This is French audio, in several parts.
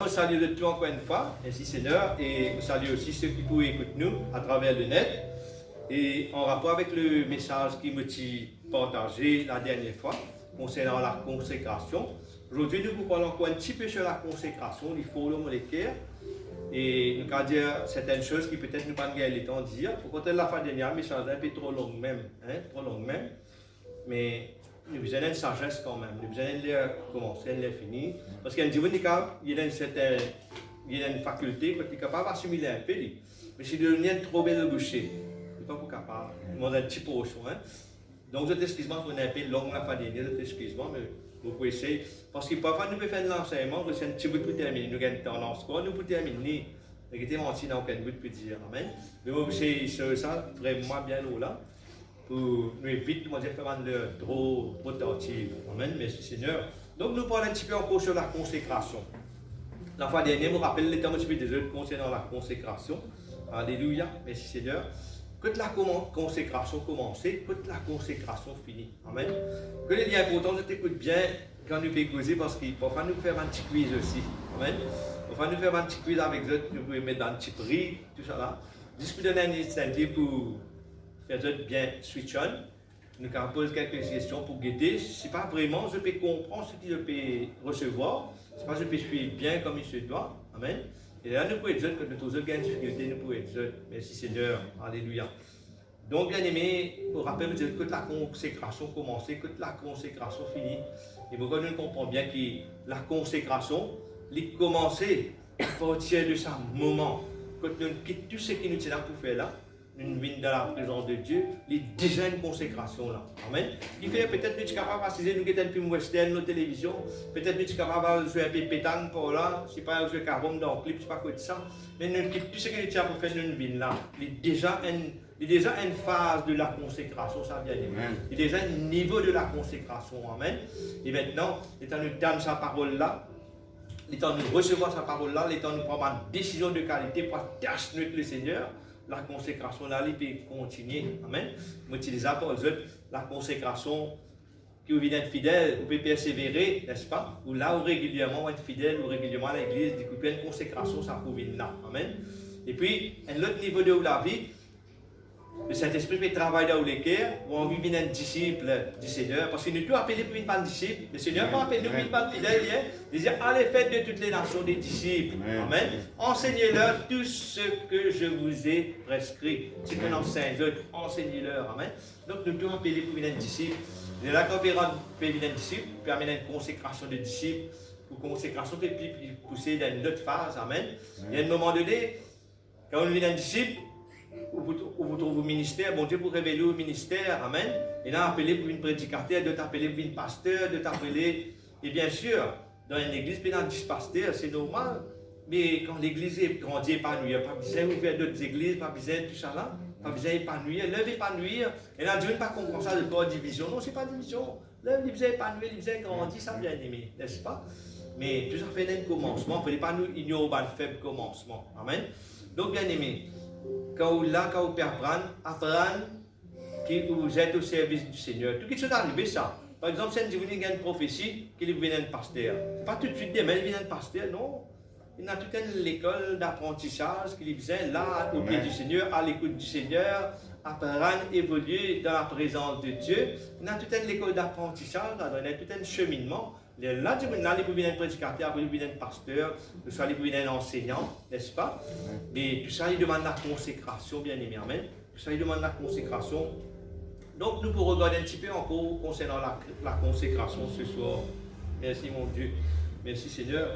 On salue de tout encore une fois, merci Seigneur, et on salue aussi ceux qui pouvaient écouter nous à travers le net. Et en rapport avec le message qui me partagé la dernière fois concernant la consécration, aujourd'hui nous vous parlons encore un petit peu sur la consécration, il faut le moléculaire. Et nous allons dire certaines choses qui peut-être nous pas gagner le temps de dire. Pour côté de la fin dernière, le message est un peu trop long même, trop long même. Mais nous avons besoin de sagesse quand même. Nous avons besoin de commencer, de finir. Parce qu'il y a une faculté qui est capable d'assimiler un peu. Mais si nous sommes trop bien bouché, nous ne sommes pas capables. Nous avons un petit peu au soin. Donc, je t'excuse-moi pour un peu long la fin dernière, je t'excuse-moi, mais vous pouvez essayer. Parce que parfois, nous pouvons faire de l'enseignement, c'est un petit bout pour terminer. Nous avons tendance, quoi, nous pouvons terminer. Nous avons menti dans aucun bout pour dire. Amen. Mais vous pouvez essayer ça vraiment bien là. Pour nous éviter de faire une trop tentative. Amen. Merci Seigneur. Donc, nous parlons un petit peu encore sur la consécration. La fois dernière, je me rappelle les temps un petit peu des autres concernant la consécration. Alléluia. Merci Seigneur. Que la consécration commence, que la consécration finit. Amen. Que les liens importants, je t'écoute bien quand nous pouvons causer parce qu'il faut nous faire un petit quiz aussi. Amen. Il faut nous faire un petit quiz avec eux, nous pouvons mettre dans un petit prix, tout ça là. Juste pour donner un incentive pour faire bien switch on. Nous allons poser quelques questions pour guider. Si pas vraiment, je peux comprendre ce que je peux recevoir. Si pas, je peux suivre bien comme il se doit. Amen. Et là, nous pouvons être que nous avons une difficulté, nous pouvons être. Merci Seigneur. Alléluia. Donc, bien aimé, pour rappeler, que la consécration commence, que la consécration finit. Et pourquoi nous comprenons bien que la consécration, elle commence à partir de ce moment. Quand nous quittons tout ce qui nous tient pour faire là, nous venons dans la présence de Dieu, il y a déjà une consécration là. Amen. Qui fait peut-être que nous sommes capables d'assister, nous avons un film western, nos télévisions, peut-être que nous sommes capables de jouer un peu pétanque pour là, si pas jouer carom dans le clip, c'est pas quoi de ça. Mais nous quittons tout ce qui nous tient pour faire nous venons là. Il y a déjà une phase de la consécration, ça vient aimé. Il y a déjà un niveau de la consécration. Amen. Et maintenant, étant nous donne sa parole là, l'étant nous recevoir sa parole là, l'étant nous prendre une décision de qualité pour attacher le Seigneur, la consécration là, il peut continuer. Amen. Moi, utilise ça pour la consécration qui vous être fidèle, vous pouvez persévérer, n'est-ce pas? Ou là, où régulièrement, être fidèle, ou régulièrement à l'église, découper une consécration, ça prouve là. Amen. Et puis, un autre niveau de la vie, le Saint-Esprit peut travailler dans les cœurs, où on vit un disciple du Seigneur, parce qu'il nous tout appelé pour une bande disciple. Le Seigneur pas appelé nous pour une bande fidèle, il dit allez faites de toutes les nations des disciples. Amen. Enseignez-leur tout ce que je vous ai prescrit. Si vous enseignez, enseignez-leur. Amen. Donc nous tout appelé pour une disciple. Et là, quand on peut venir un disciple, on peut amener une consécration de disciple, ou consécration peut pousser dans une autre phase. Amen. Il y a un moment donné, quand on vient un disciple, où vous trouvez au ministère, bon Dieu pour révéler au ministère, amen. Et là, appelé pour une prédicateur, de t'appeler pour une pasteur, de t'appeler. Et bien sûr, dans une église, puis dans 10 pasteurs, c'est normal. Mais quand l'église est grandie, épanouie, pas besoin d'ouvrir d'autres églises, pas besoin de tout ça là, pas besoin d'épanouir, l'œuvre épanouir. Et là, Dieu ne pas comprendre ça de pas division. Non, c'est pas division. L'œuvre, il besoin d'épanouir, il besoin de grandir, ça bien aimé, n'est-ce pas? Mais tout ça fait un commencement. Il ne fallait pas nous ignorer le faible commencement. Amen. Donc, bien aimé. Quand vous pouvez apprendre que vous êtes au service du Seigneur. Tout ce qui est arrivé, ça. Par exemple, si vous avez une prophétie, qu'il vient un pasteur. Pas tout de suite demain, il vient un pasteur, non. Il y a toute une école d'apprentissage qui vient là, au pied du Seigneur, à l'écoute du Seigneur, apprendre, évoluer dans la présence de Dieu. Il y a toute une école d'apprentissage, il y a tout un cheminement. Là, il peut venir un prédicateur, il peut venir un pasteur, il peut venir un enseignant, n'est-ce pas? Mais tout ça, il demande la consécration, bien aimé, amen. Tout ça, il demande la consécration. Donc, nous pourrons regarder un petit peu encore concernant la consécration ce soir. Merci, mon Dieu. Merci, Seigneur.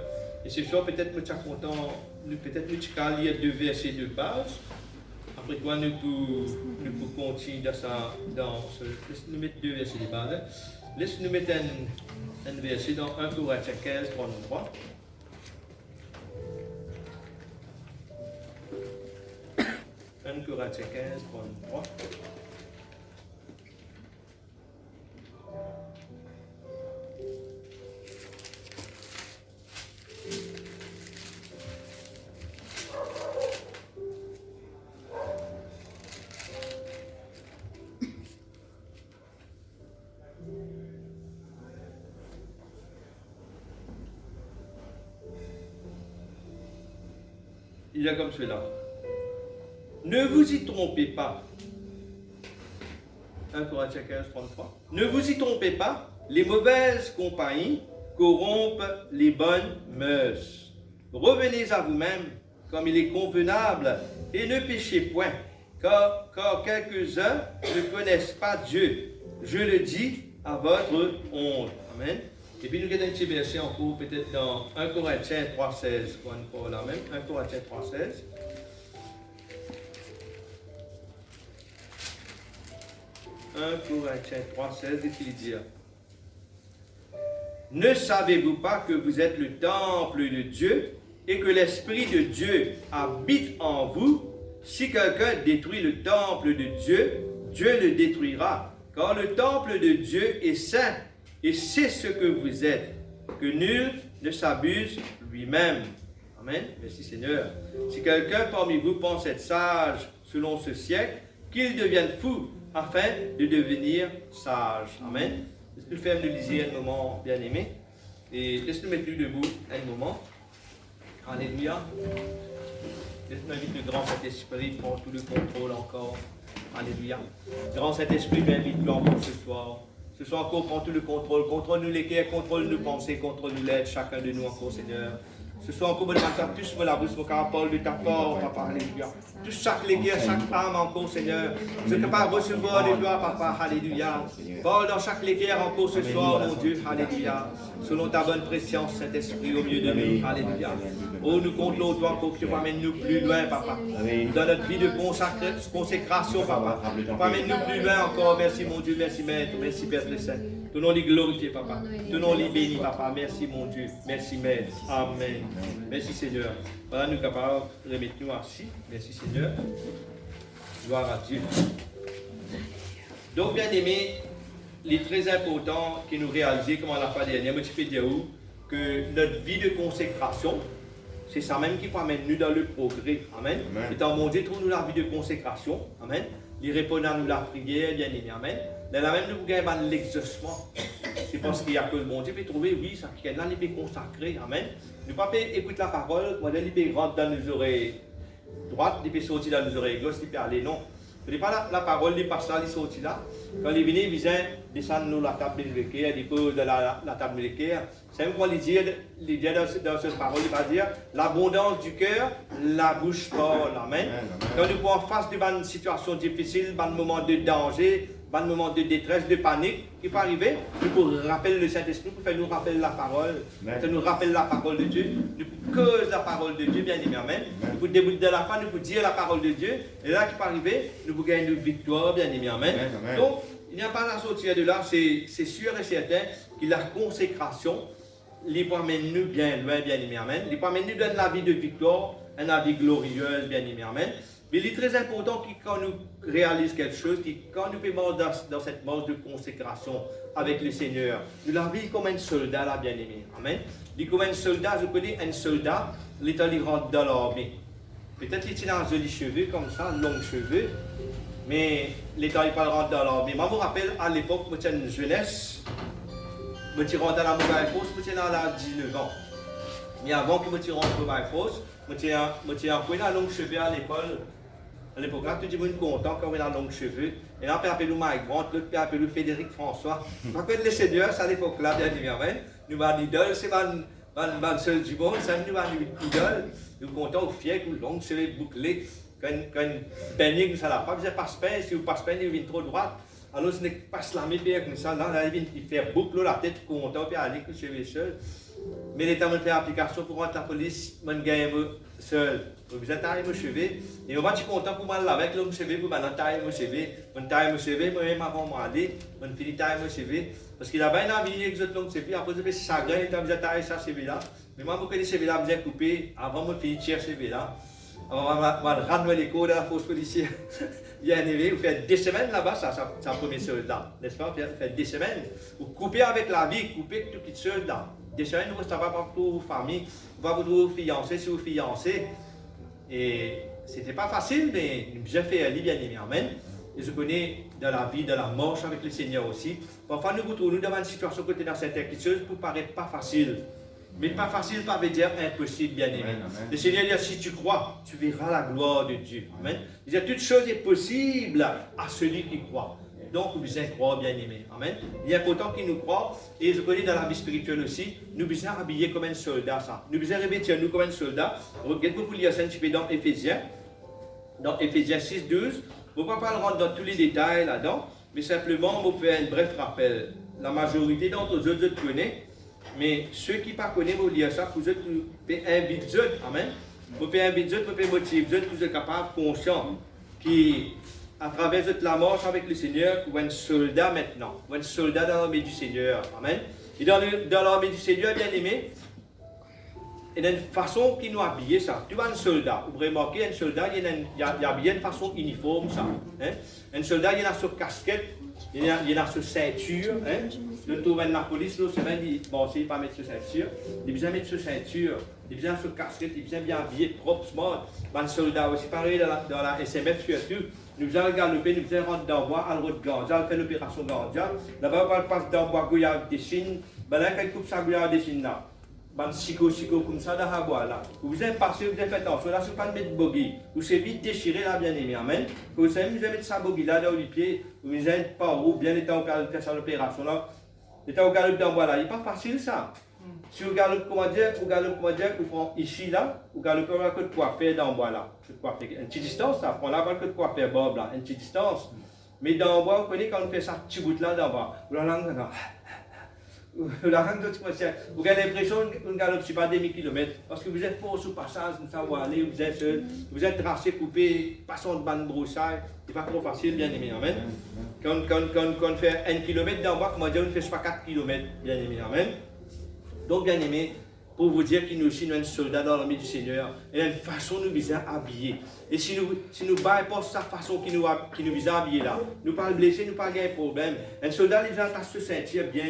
Et ce soir, peut-être nous sommes contents, peut-être nous allons lire 2 versets de base. Après quoi, nous pouvons continuer dans ce. Laisse-nous mettre 2 versets de base. Laisse-nous mettre un verset dans 1 Corinthiens 15, 33. 1 Corinthiens 15, 33. il y a comme cela. Ne vous y trompez pas. 1 Corinthiens 15, 33. Ne vous y trompez pas, les mauvaises compagnies corrompent les bonnes mœurs. Revenez à vous-même comme il est convenable et ne péchez point, car quelques-uns ne connaissent pas Dieu. Je le dis à votre honte. Amen. Et puis nous avons un petit verset en cours, peut-être dans 1 Corinthiens 3,16. Encore là même, 1 Corinthiens 3,16. 1 Corinthiens 3,16, qu'est-ce qu'il dit? Ne savez-vous pas que vous êtes le temple de Dieu et que l'Esprit de Dieu habite en vous? Si quelqu'un détruit le temple de Dieu, Dieu le détruira. Car le temple de Dieu est saint et c'est ce que vous êtes. Que nul ne s'abuse lui-même. Amen. Merci Seigneur. Si quelqu'un parmi vous pense être sage selon ce siècle, qu'il devienne fou afin de devenir sage. Amen. Est-ce que le faire nous liser un moment, bien-aimé? Et laisse-nous mettre nous debout un moment. Alléluia. Laisse-nous inviter le grand Saint-Esprit prend tout le contrôle encore. Alléluia. Grand Saint-Esprit, invite-nous encore ce soir. Ce soir encore, prends tout le contrôle. Contrôle-nous les cœurs, contrôle nos pensées, contrôle-nous l'aide, chacun de nous encore, Seigneur. Ce soir encore, bon matin, tous me la bouche, mon parole de ta part, Papa, Alléluia. Tous chaque léguère, chaque âme encore, Seigneur. Je peux pas recevoir de toi, Papa, Alléluia. Parle dans chaque léguère encore ce soir, mon Dieu, Alléluia. Selon ta bonne préscience, Saint-Esprit, au milieu de nous, Alléluia. Oh, nous comptons toi pour que tu m'amènes-nous plus loin, Papa. Dans notre vie de consécration, Papa. Amène-nous plus loin encore. Merci, mon Dieu, merci, Maître, merci, Père très Saint. Ton nom est glorifié, Papa. Ton nom est béni, Papa. Merci, mon Dieu. Merci, Maître. Amen. Merci, Seigneur. Voilà, nous capables de remettre nous assis. Merci, Seigneur. Gloire à Dieu. Donc, bien aimé, il est très important que nous réalisions, comme on l'a fait dernière, je peux dire que notre vie de consécration, c'est ça même qui amène nous dans le progrès. Amen. Étant mon Dieu, trouve-nous la vie de consécration. Amen. Il répond à nous la prière, bien aimé. Amen. Dans la même, nous gagnons l'exaucement. C'est parce qu'il y a que le bon Dieu peut trouver, oui, ça qui est là, il peut consacrer. Amen. Nous ne pouvons pas écouter la parole, il peut rentrer dans nos oreilles droites, il peut sortir dans nos oreilles gauches, il peut aller non. Ce n'est pas la parole, il passe là, il sortit là. Quand il vient, il vient descendre la table de l'équerre, il pose la table de l'équerre. C'est même quand il dit dans cette parole, il va dire l'abondance du cœur, la bouche parle. Amen. Quand nous sommes face de une situation difficile, un moment de danger, un moment de détresse, de panique, qui peut arriver, nous pouvons rappeler le Saint-Esprit, pour faire nous rappeler la parole. Ça nous rappelle la parole de Dieu, nous pouvons causer la parole de Dieu, bien aimé, amen. Nous pouvons débuter de la fin, nous pouvons dire la parole de Dieu, et là qui peut arriver, nous pouvons gagner une victoire, bien aimé, amen. Donc, il n'y a pas à sortir de là, c'est sûr et certain que la consécration, il peut amener nous bien loin, bien aimé, amen. Il peut amener nous dans la vie de victoire, une vie glorieuse, bien aimé, amen. Mais il est très important que quand nous réalisons quelque chose, que quand nous sommes dans cette marche de consécration avec le Seigneur, nous la vivons comme un soldat, là, bien aimé. Amen. Il comme un soldat, je connais un soldat, l'état il rentre dans l'armée. Peut-être qu'il a un joli cheveux comme ça, longs cheveux, mais l'état il pas rentre dans l'armée. Moi, je me rappelle à l'époque, moi j'étais une jeunesse, je suis rentré dans la mobile force, je suis dans la 19 ans. Mais avant que je suis rentré dans la mobile force, je suis appris à longs cheveux à l'école. À l'époque, là, tout le monde content quand on a longs cheveux. Et là, on peut appeler nous Mike Brandt, l'autre peut appeler nous Frédéric François. Je rappelle les seigneurs, c'est à l'époque là, bien évidemment. Nous avons l'idole, c'est le seul du monde, c'est nous avons l'idole. Nous comptons au fier, nous longs cheveux bouclés. Quand Benny nous a la pas, vous n'avez pas de pain, si vous passez pain, il vient trop droite. Alors, ce n'est pas slamé, comme ça, là, il fait boucle, la tête content, puis aller avec le cheveu seul. Mais l'État me fait application pour rentrer la police, je gagne seul. Vous êtes taillé mon cheveu, et moi je suis content pour moi avec le cheveu, pour maintenant tailler mon cheveu. Je taille mon cheveu, moi-même avant moi aller, je finis de tailler mon cheveu. Parce qu'il a bien envie avec les autres longs cheveux, après je suis chagrin, et je taille ça cheveu là. Mais moi, je connais cheveux là, je coupé, avant je finis de tirer cheveux là. Avant je rentre les cours de la force policière. Bien aimé, vous faites des semaines là-bas, c'est un premier soldat, n'est-ce pas? Vous faites des semaines, vous coupez avec la vie, coupez avec tout petit soldat. Des semaines, vous ne restez pas pour vos familles, vous allez vous fiancer si vous fiancez. Et c'était pas facile, mais j'ai fait aller, bien aimé, amen. Et je connais dans la vie, dans la marche avec le Seigneur aussi. Parfois, nous nous retrouvons dans une situation côté dans cette chose pour paraître pas facile. Mais pas facile, pas veut dire impossible, bien aimé. Le Seigneur dit, si tu crois, tu verras la gloire de Dieu. Amen. Il dit, toute chose est possible à celui qui croit. Donc, nous devons croire, bien aimé. Amen. Il est important qu'il nous croit. Et je connais dans la vie spirituelle aussi, nous devons habiller comme un soldat, ça. Nous devons revêtir nous comme un soldat. Regardez pour lire ça un petit peu dans Éphésiens. Dans Éphésiens 6, 12. Je ne vais pas rentrer dans tous les détails là-dedans, mais simplement, je vais faire un bref rappel. La majorité d'entre eux, je connais. Mais ceux qui ne connaissent pas, vous lire ça, vous êtes invités, amen. Vous pouvez inviter, vous pouvez motiver, vous êtes capable, conscient, qui, à travers la marche avec le Seigneur, vous êtes un soldat maintenant. Vous êtes un soldat dans l'armée du Seigneur, amen. Et dans l'armée du Seigneur, bien aimé, il y a une façon qui nous habille ça. Tu vois un soldat, vous pouvez remarquer, un soldat, il y a bien une façon uniforme, ça. Hein? Un soldat, il y a sa casquette, il y a sa ceinture. Hein? Le tour de la police, l'autre semaine, il ne pas mettre sa ceinture. Il a besoin de mettre sa ceinture, il a besoin de sa casquette, il a besoin bien habillé, propre, smart. Un soldat aussi, pareil dans la SMF surtout. Nous allons galoper, nous allons rentrer dans le bois, à l'autre Gandia, faire l'opération Gandia. Là-bas, on passe dans le bois, il y a des signes. Là, quand il coupe ça, il y a des signes là. Chico comme ça dans la bois là. Vous avez passé, vous avez fait attention. Là, si vous ne mettez pas de bogey, vous savez vite déchirer là, bien aimé. Amen. Vous savez, vous allez mettre sa bogey là dans les pieds. Vous allez pas où, bien étant au galop, faire ça l'opération là. Étant au galop dans le bois là. Il n'est pas facile ça. Si vous galopez, comment dire, vous prenez ici là, vous galopez, vous avez de quoi faire dans le bois là. Une petite distance, ça prend là, vous avez de quoi faire Bob là. Une petite distance. Mais dans le bois, vous connaissez quand on fait ça, petit bout là dans le bois. Vous l'avez là. Vous avez l'impression que vous ne galopez pas demi-kilomètre parce que vous êtes fort sous passage, vous savez où aller, vous êtes tracé, coupé, passant de bande broussaille, c'est pas trop facile, bien aimé, amen. Quand on fait 1 km d'en bas, comment dire, on ne fait pas 4 km, bien aimé, amen. Donc, bien aimé, pour vous dire qu'il nous aussi, nous sommes soldats dans l'armée du Seigneur, et il y a une façon de nous habiller. Et si nous battons sa façon qui nous vise à habiller là, nous pas blessés, nous pas de problème. Un soldat, il va se sentir bien.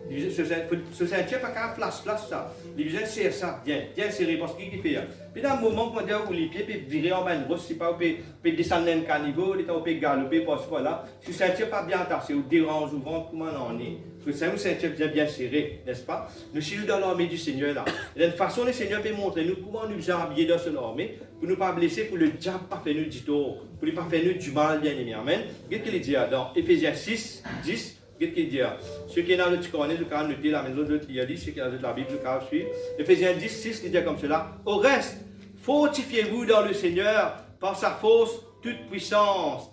Ce ceinture pas qu'un flash ça. Les besoin serrer ça bien serré parce qu'il fait. Puis dans le moment où les pieds peuvent virer en bas de brosse, si pas vous pouvez descendre un caniveau, vous pouvez galoper parce que voilà. Si le ceinture pas bien tassé ou dérange ou ventre, comment on est. Parce que c'est une ceinture bien serré, n'est-ce pas? Nous sommes dans l'armée du Seigneur là. Et d'une façon, le Seigneur peut montrer nous comment nous habiller dans cette armée pour ne pas blesser, pour le diable pas faire nous du tort, pour ne pas faire nous du mal, bien aimé. Amen. Qu'est-ce qu'il dit dans Éphésiens 6, 10? Qu'est-ce qu'il dit? Ceux qui sont dans le Ticorané, vous pouvez noter la maison de Liali, ceux qui sont dans la Bible, vous pouvez suivre. Éphésiens 10, 6, qui dit comme cela. Au reste, fortifiez-vous dans le Seigneur par sa force toute puissante.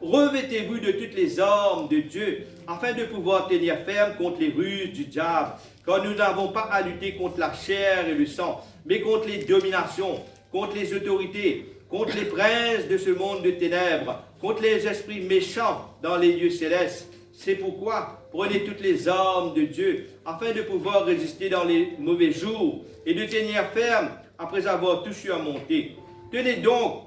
Revêtez-vous de toutes les armes de Dieu, afin de pouvoir tenir ferme contre les ruses du diable. Car nous n'avons pas à lutter contre la chair et le sang, mais contre les dominations, contre les autorités, contre les princes de ce monde de ténèbres, contre les esprits méchants dans les lieux célestes. C'est pourquoi prenez toutes les armes de Dieu, afin de pouvoir résister dans les mauvais jours et de tenir ferme après avoir tout surmonté. Tenez donc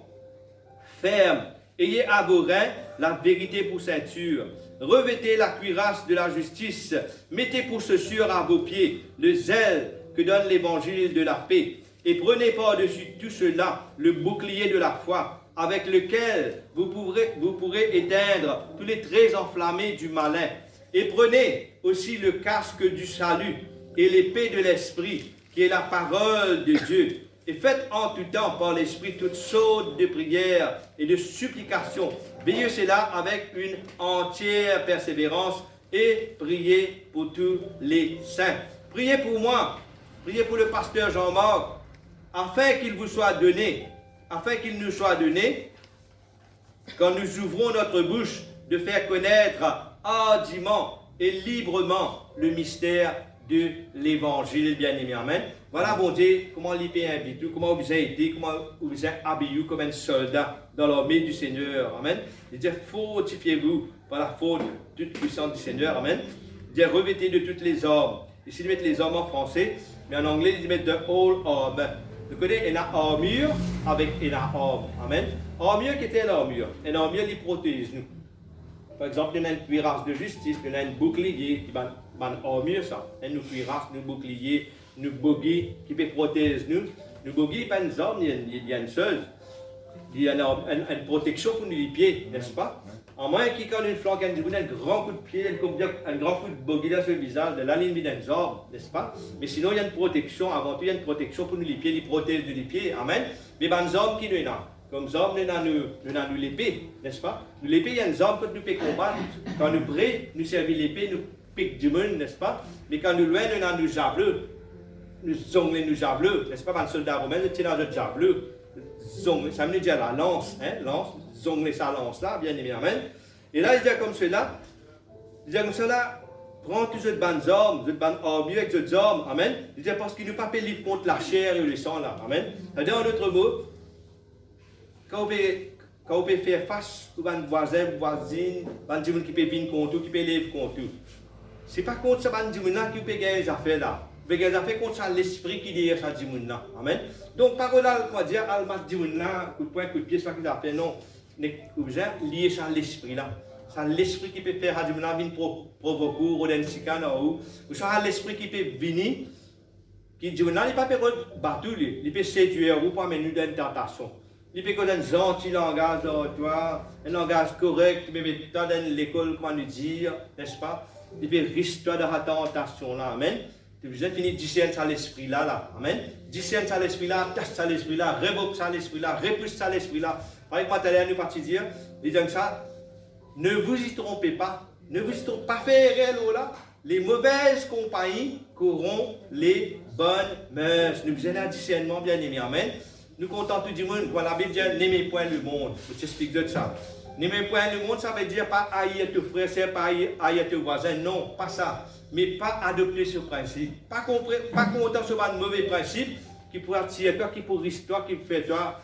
ferme, ayez à vos reins la vérité pour ceinture. Revêtez la cuirasse de la justice, mettez pour chaussure à vos pieds le zèle que donne l'évangile de la paix. Et prenez par-dessus tout cela le bouclier de la foi, avec lequel vous pourrez éteindre tous les traits enflammés du malin. Et prenez aussi le casque du salut et l'épée de l'esprit, qui est la parole de Dieu. Et faites en tout temps par l'esprit toutes sortes de prières et de supplications. Veillez cela avec une entière persévérance et priez pour tous les saints. Priez pour moi, priez pour le pasteur Jean-Marc, afin qu'il nous soit donné, quand nous ouvrons notre bouche, de faire connaître hardiment et librement le mystère de l'évangile, bien-aimé. Amen. Voilà, bon Dieu, comment l'IP invite, comment vous avez été, comment vous avez habillé comme un soldat dans l'armée du Seigneur. Amen. Il dit, fortifiez-vous par la faute toute puissante du Seigneur. Amen. Il dit, revêtez de toutes les armes. Ici, ils mettent les armes en français, mais en anglais, ils mettent the whole armor. Vous connaissez une armure avec une arme. Amen. Armure qui était l'armure. Une armure qui protège nous. Par exemple, il y a une cuirasse de justice, il y a un bouclier qui va armure ça. Une cuirasse, un bouclier, un bogey qui peut protéger nous. Le bogey, il n'y a pas une arme, il y a une seule. Il y a une protection pour nos pieds, n'est-ce pas? En moins qui quand une flanque, un grand coup de pied, un grand coup de bogey sur le visage, de la ligne d'un zorbe, n'est-ce pas? Mais sinon, il y a une protection, avant tout, il y a une protection pour nous les pieds, les protège de les pieds, amen. Mais ben, zorbe qui nous est là. Comme zorbe, nous avons l'épée, n'est-ce pas? Nous l'épée, il y a une zorbe que nous pouvons combattre. Quand nous bré, nous servons l'épée, nous piquons du monde, n'est-ce pas? Mais quand nous loin, nous avons nous javeleux. Nous zonglons nous javeleux, n'est-ce pas? Un soldat romain, nous tirons notre javeleux. Ça veut dire la lance, hein? Lance, zongler sa lance là, bien évidemment. Amen. Et là, il dit comme cela, prends tous ces bonnes armes, ces bonnes armes avec ces armes, amen. Il dit parce qu'il ne pas libre contre la chair et le sang là, amen. C'est-à-dire en d'autres mots, quand on peut faire face aux voisins, voisines, aux gens qui peuvent venir contre qui peuvent lever contre tout. Ce n'est pas contre ce gens là qui peut gagner les affaires là. Vous avez fait contre l'esprit qui est derrière ça, Dimouna. Amen. Donc, par là, on va dire, Alma Dimouna, coup de poing, coup de pied, c'est pas qu'il a fait, non. Vous êtes lié à l'esprit là. C'est l'esprit qui peut faire à Dimouna venir provoquer, ou d'un sican, ou c'est l'esprit qui peut venir, qui Dimouna, il ne peut pas battre, il peut séduire, ou pas mener dans une tentation. Il peut avoir un gentil langage, un langage correct, mais dans l'école, comment nous dire, n'est-ce pas? Il peut risquer de la tentation là. Amen. Vous êtes fini de discerner ça l'esprit là. Amen. Discerne ça l'esprit là, tâche ça l'esprit là, révoque ça l'esprit là, repousse ça l'esprit là. Par exemple, tout à l'heure, nous partis dire, disons ça, ne vous y trompez pas, faire réel là. Les mauvaises compagnies corrompent les bonnes mœurs. Nous faisons un discernement bien aimé. Amen. Nous comptons tout du monde. Voilà, la Bible dit, n'aimez point le monde. Je t'explique de ça. N'aimez point le monde, ça veut dire pas haïr tes frères, c'est pas haïr tes voisins. Non, pas ça. Mais pas adopter ce principe. Pas content sur un mauvais principe qui pourrait attirer toi, qui pourrait risquer toi, qui fait toi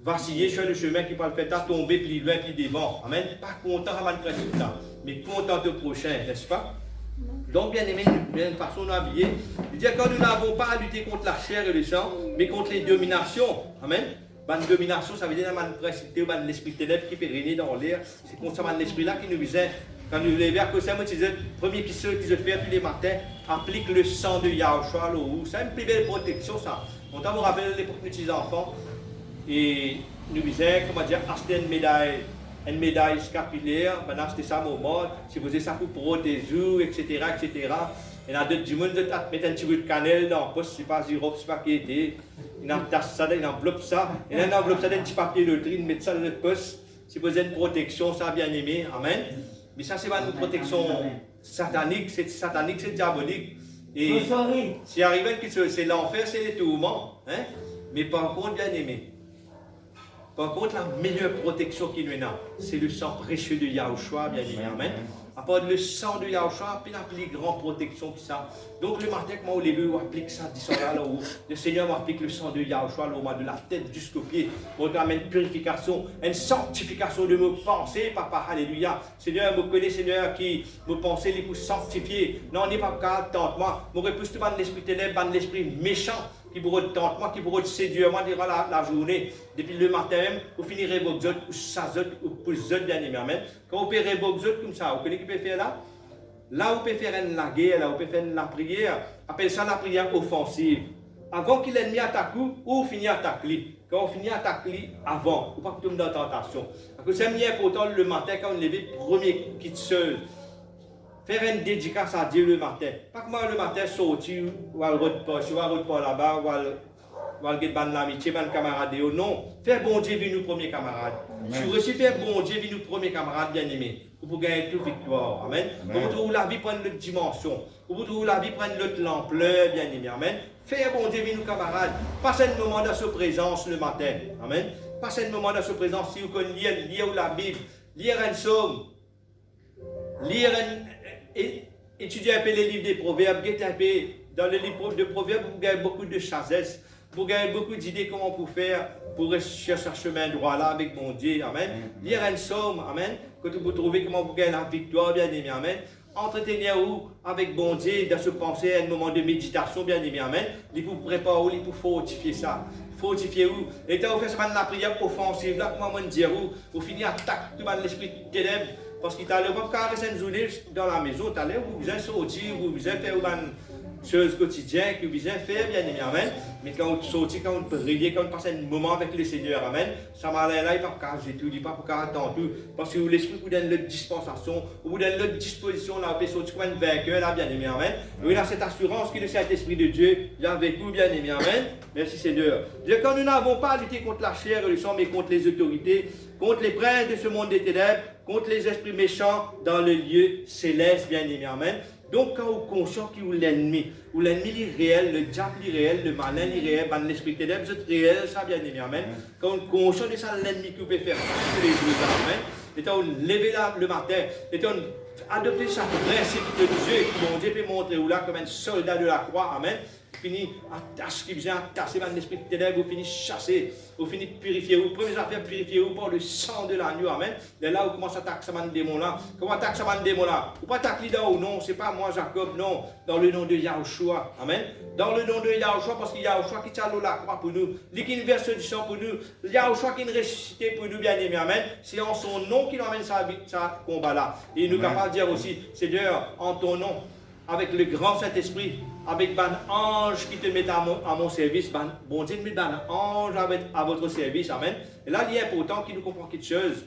vaciller sur le chemin, qui pourrait faire toi tomber plus loin, plus devant. Amen. Pas content à un principe là, mais content de prochain, n'est-ce pas? Donc, bien aimé, une façon d'habiller. Il dit que nous n'avons pas à lutter contre la chair et le sang, mais contre les dominations. Amen. Une domination, ça veut dire une principauté, l'esprit ténèbre qui peut régner dans l'air. C'est contre l'esprit là qui nous visait. Quand nous levons à cause de ça, moi, je disais, le premier qui se fait tous les matins, applique le sang de Yahushua, c'est une plus belle protection, ça. On t'a rappelé l'époque de nos enfants, et nous disions, comment dire, acheter une médaille scapulaire, maintenant c'était ça mon mode, si vous avez ça pour protéger, etc., etc. Et dans d'autres du monde, vous mettez un petit peu de cannelle dans le poste, je ne sais pas, zéro, je ne sais pas qui était, il entasse ça, il enveloppe ça, et là, il enveloppe ça dans un petit papier de tri, il met ça dans notre poste, si vous avez une protection, ça bien aimé, amen. Mais ça, c'est pas une protection satanique, c'est diabolique. Et s'il arrive c'est l'enfer, c'est les tourments. Hein? Mais par contre, bien aimé, par contre, la meilleure protection qui nous est là, c'est le sang précieux de Yahushua, bien aimé. Amen. À part le sang de Yahushua, puis la plus grande protection que ça. Donc le matin, quand on lève, on applique ça, dit ça là où le Seigneur applique le sang de Yahushua, de la tête jusqu'au pied. On amène une purification, une sanctification de nos pensées, papa, alléluia. Seigneur, me connaît, Seigneur, qui me pensait les pour sanctifier. Non, on n'est pas capable, tente-moi. Je repousse tout l'esprit ténèbre, l'esprit méchant qui pourrait tenter moi, qui pourrait séduire moi durant la journée. Depuis le matin même, vous finirez vos autres, ou ça ou pour les autres, bien aimé. Amen. Quand vous payerez vos autres comme ça, vous connaissez ce que vous pouvez faire là? Là, vous pouvez faire la guerre, là, vous pouvez faire la prière. Appelle ça la prière offensive. Avant qu'il l'ennemi attaque vous, ou finit à attaquer. Quand on finit à attaquer avant, ou pas que tout dans la tentation. Parce que c'est important le matin quand on lève, premier quitte seul. Faire une dédicace à Dieu le matin. Pas comment le matin sortir, ou à repas là-bas, ou à l'amitié, ban camarade. Non, faire bon Dieu venu nous premier camarade. Si vous réussissez faire bon Dieu venu nous premier camarade bien aimé, pour gagner toute victoire. Amen. Vous trouvez la vie prendre notre dimension. Vous trouvez la vie prendre notre l'ampleur bien aimé. Amen. Faire bon Dieu venu nous camarade. Passez un moment dans sa présence le matin. Amen. Passez un moment dans sa présence si vous connaissez lire la Bible, lire un psaume, lire étudier un peu les livres des proverbes, dans les livres de proverbes, vous gagnez beaucoup de sagesse, vous gagnez beaucoup d'idées comment vous faire pour chercher un chemin droit là avec mon Dieu, amen. Lire un psaume, amen, que vous trouvez comment vous gagnez la victoire, bien aimé, amen. Entretenez-vous avec bon Dieu dans ce penser à un moment de méditation, bien aimé, amen. Il vous prépare, il vous fortifier ça. Fortifiez-vous. Et quand vous faites la prière offensive, là, comment on dire, vous finissez à attaquer tout l'esprit ténèbre. Parce qu'il t'a le pas carré cette journée dans la maison, t'as l'air, vous avez sorti, vous avez fait choses quotidiennes que vous besoin faire, bien aimé, amen. Mais quand vous sortez, quand vous priez, quand vous passez un moment avec le Seigneur, amen, ça m'a l'air là, il ne peut pas caser tout, il ne peut pas attendre tout, parce que l'Esprit vous donne l'autre dispensation, vous donne l'autre disposition, là, vous pouvez sortir comme un vainqueur, là, bien aimé, amen. Oui, là, cette assurance que le Saint-Esprit de Dieu est avec vous, bien aimé, amen. Merci Seigneur. Quand nous n'avons pas à lutter contre la chair et le sang, mais contre les autorités, contre les princes de ce monde des ténèbres, contre les esprits méchants dans le lieu céleste, bien aimé, amen. Donc, quand vous êtes conscient que vous l'ennemi est réel, le diable est réel, le malin est réel, l'esprit ténèbres, vous êtes réel, ça, bien aimé, amen. Quand vous êtes conscient de ça, l'ennemi que vous pouvez faire tous les jours, amen. Et quand vous levez là le matin, et quand vous adoptez chaque principe de Dieu, que mon Dieu peut montrer ou là comme un soldat de la croix, amen. Fini à tâcher qui vient tasser dans l'esprit de ténèbres, vous finissez chasser, vous finissez purifier, vous première affaire purifier vous par le sang de l'agneau, amen. Et là, vous commencez à attaquer ce démon là. Comment attaquer ce démon là? Vous pas attaquer là ou non, c'est pas moi Jacob, non. Dans le nom de Yahushua, amen. Dans le nom de Yahushua, parce qu'il y a Yahushua qui tient la croix pour nous, lui qui verse du sang pour nous, Yahushua qui nous ressuscité pour nous, bien aimés, amen. C'est en son nom qu'il amène sa combat là. Et il nous capable de dire aussi, Seigneur, en ton nom, avec le grand Saint-Esprit, avec un ange qui te met à mon service, bon Dieu met un ange à votre service, amen. Et là, il est important qu'il nous comprenne quelque chose.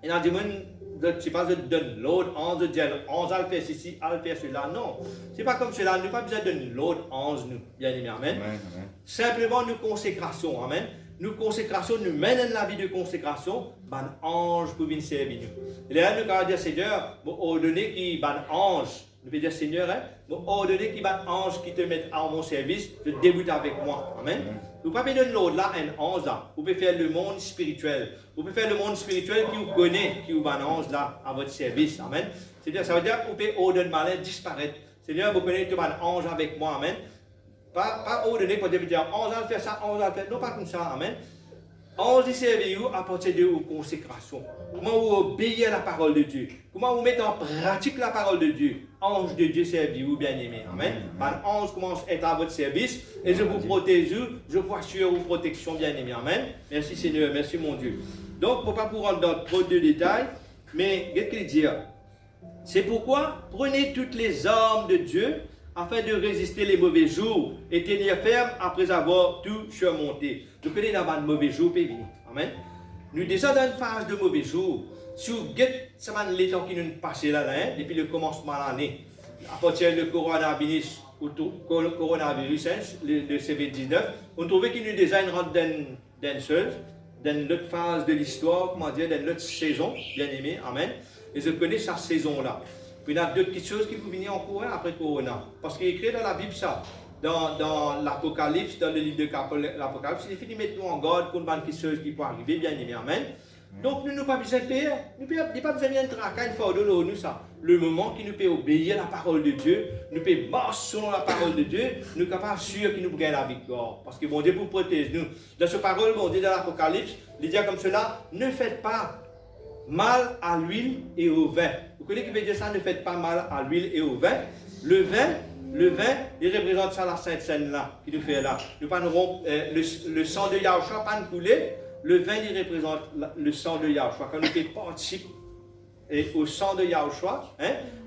Et là, je ne sais pas, je donne l'autre ange, de dire l'ange a le faire ceci, a le faire cela, non. Ce n'est pas comme cela, nous n'avons pas besoin de donner l'autre ange, nous, bien aimés, amen. Amen. Simplement, nous consécration, amen. Nous consécration, nous menons la vie de consécration, un ange pour venir servir nous. Et là, nous allons dire, Seigneur, ordonner qu'il y ait un ange. Nous pouvons dire, Seigneur, ordonner qu'il y ait un ange qui te mette à mon service, de débuter avec moi. Amen. Vous ne pouvez pas donner l'autre là, un ange là. Vous pouvez faire le monde spirituel. Vous pouvez faire le monde spirituel qui vous connaît, qui vous a un ange là à votre service. Amen. C'est-à-dire, ça veut dire que vous pouvez ordonner malin disparaître. Seigneur, vous connaissez un ange avec moi. Amen. Pas ordonner pour dire, ange va faire ça, ange va faire. Non, pas comme ça. Amen. Ange servir à partir de vos consécrations. Comment vous obéissez à la parole de Dieu. Comment vous mettez en pratique la parole de Dieu. Ange de Dieu servir-vous, bien-aimé. Amen. Un ange commence à être à votre service et je vous protège, je vous assure vos protections, bien-aimé. Amen. Merci Seigneur, merci mon Dieu. Donc, pour ne pas rentrer dans trop de détails, mais qu'est-ce qu'il dit? C'est pourquoi prenez toutes les armes de Dieu afin de résister les mauvais jours et tenir ferme après avoir tout surmonté. Nous connaissons un mauvais jour, puis amen. Nous descendons dans une phase de mauvais jours. Si vous regardez les temps qui nous passent là, depuis le commencement de l'année, à partir du coronavirus, le COVID-19, on trouvait qu'il nous déjà rentre dans notre phase de l'histoire, comment dire, dans notre saison, bien aimé, amen. Et je connais sa saison-là. Puis il y a d'autres petites choses qui vont venir en courant après Corona. Parce qu'il est écrit dans la Bible ça, dans l'Apocalypse, dans le livre de l'Apocalypse, il finit de mettre nous en garde contre des choses qui peuvent arriver, bien aimé, amen. Donc nous n'avons pas besoin de payer, nous n'avons pas besoin de traquer une fois de nous ça. Le moment qui nous peut obéir à la parole de Dieu, nous peut marcher selon la parole de Dieu, nous sommes capables sûr qu'il nous gagne la victoire. Parce que bon Dieu pour protéger nous. Dans cette parole, bon Dieu dans l'Apocalypse, il dit comme cela, ne faites pas mal à l'huile et au vin. Vous connaissez qui veut dire ça, ne faites pas mal à l'huile et au vin. Le vin, il représente ça la Sainte Seine là, qui nous fait là. Nous parlerons le sang de Yahushua, pas nous couler. Le vin, il représente le sang de Yahushua. Quand nous participons au sang de Yahushua,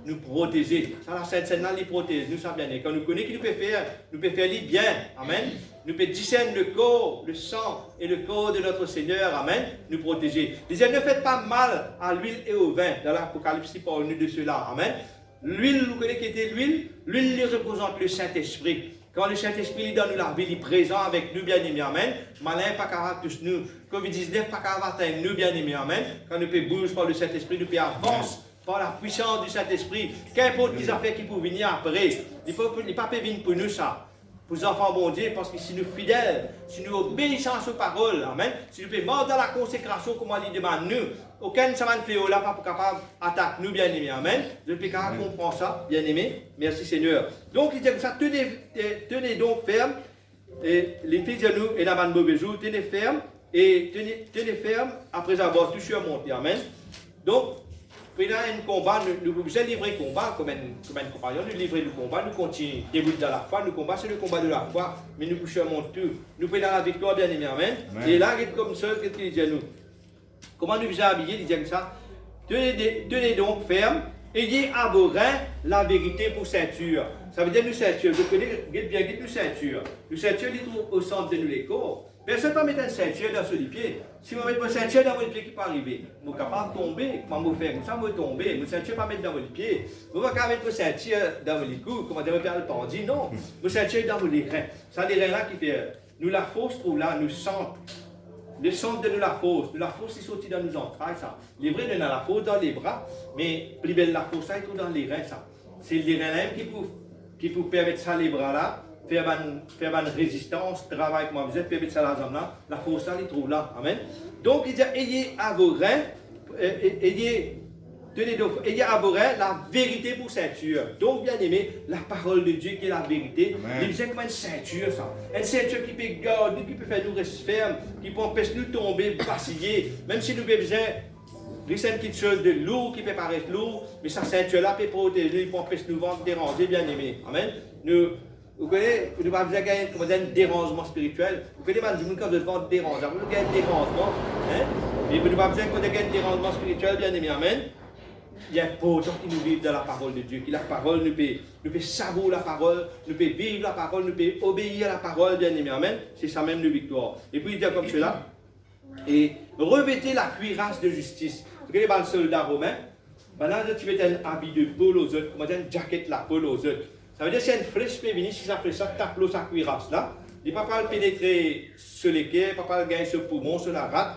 nous protéger. Ça, la Sainte Seine là, il protège. Nous sommes bien. Quand nous connaissons qui nous peut faire les bien. Amen. Nous pouvons discerner le corps, le sang et le corps de notre Seigneur. Amen. Nous protéger. Il disait, ne faites pas mal à l'huile et au vin. Dans l'Apocalypse, il parle de cela. Amen. L'huile, vous connaissez qui était l'huile? L'huile représente le Saint-Esprit. Quand le Saint-Esprit est dans nous la vie, il est présent avec nous, bien-aimés, amen. Malin, pas capable tous nous. COVID-19, pas capable atteindre nous, bien-aimés, amen. Quand nous pouvons bouger par le Saint-Esprit, nous pouvons avancer par la puissance du Saint-Esprit. Qu'importe qu'ils ont fait qui peut venir après, il ne peut pas venir pour nous ça. Pour les enfants bon Dieu, parce que si nous sommes fidèles, si nous obéissons à sa parole, amen, si nous pouvons mordre dans la consécration, comme il demande nous, aucun savant fait là pas capable d'attaquer nous, bien-aimés, amen. Je peux comprendre ça, bien-aimés. Merci Seigneur. Donc, il dit comme ça, tenez donc ferme, et les filles de nous, et la bonne mauvais jour, tenez ferme, et tenez ferme après avoir tout surmonté, amen. Donc, pendant un combat, nous pouvons livrer le combat comme un compagnon, nous livrer le combat, nous continuons début dans la foi, nous combat c'est le combat de la foi, mais nous pouvons tout. Nous prenons la victoire, bien aimé, amen. Et là, il est comme ça, qu'est-ce qu'il dit à nous? Comment nous sommes habillés, il dit comme ça, tenez donc ferme, ayez à vos reins la vérité pour ceinture. Ça veut dire nous ceinture. Vous connaissez bien nous ceinture. Nous ceinture, il trouve au centre de nous les corps. Personne ne peut mettre une ceinture dans ce pied. Si je mets une ceinture dans mon pied qui peut arriver, je suis capable de tomber. Comment je fais comme ça, je vais tomber. Mon ceinture ne peut pas mettre dans mon pied. Je ne peux pas mettre une ceinture dans mon cou. Comment dire, je vais le pendule. Non. Mon ceinture dans mon reins. C'est les reins là qui fait. Nous, la force trouve là, nous centre. Le centre de nous, la force. La force est sortie dans nos entrailles, ça. Les vrais, nous avons la force dans les bras. Mais plus belle la force, ça, est tout dans les reins, ça. C'est les reins là qui peuvent permettre ça, les bras là. Faire une résistance, travailler avec moi, vous êtes permettre ça là, la force là, il trouve là. Amen. Donc il dit, ayez à vos reins, ayez à vos reins la vérité pour ceinture. Donc bien aimé, la parole de Dieu qui est la vérité, il dit comme une ceinture ça. Une ceinture qui peut garder, qui peut faire nous rester fermes, qui peut empêcher nous de tomber, vaciller, même si nous avons besoin. C'est une petite chose de lourd qui peut paraître lourd, mais sa ceinture-là peut protéger, il peut empêcher nous de déranger, bien aimé. Amen. Vous connaissez, vous n'avez pas besoin d'un dérangement spirituel. Vous connaissez, quand vous êtes devant déranger, vous avez un dérangement. Hein? Et vous n'avez pas besoin d'un dérangement spirituel, bien aimé. Amen. Il y a important qui nous vivent dans la parole de Dieu. Que la parole nous peut savourer la parole, nous peut vivre la parole, nous peut obéir à la parole, bien aimé. Amen. C'est ça même la victoire. Et puis il dit comme cela. Et revêtez la cuirasse de justice. Vous connaissez le soldat romain? Maintenant, tu mets un habit de peau aux autres, comment dire, une jaquette la peau aux autres. Ça veut dire que si une flèche peut venir, si ça fait ça, tape l'eau, sa cuirasse là, il ne peut pas pénétrer sur les quais, il ne peut pas gagner sur le poumon, sur la rate,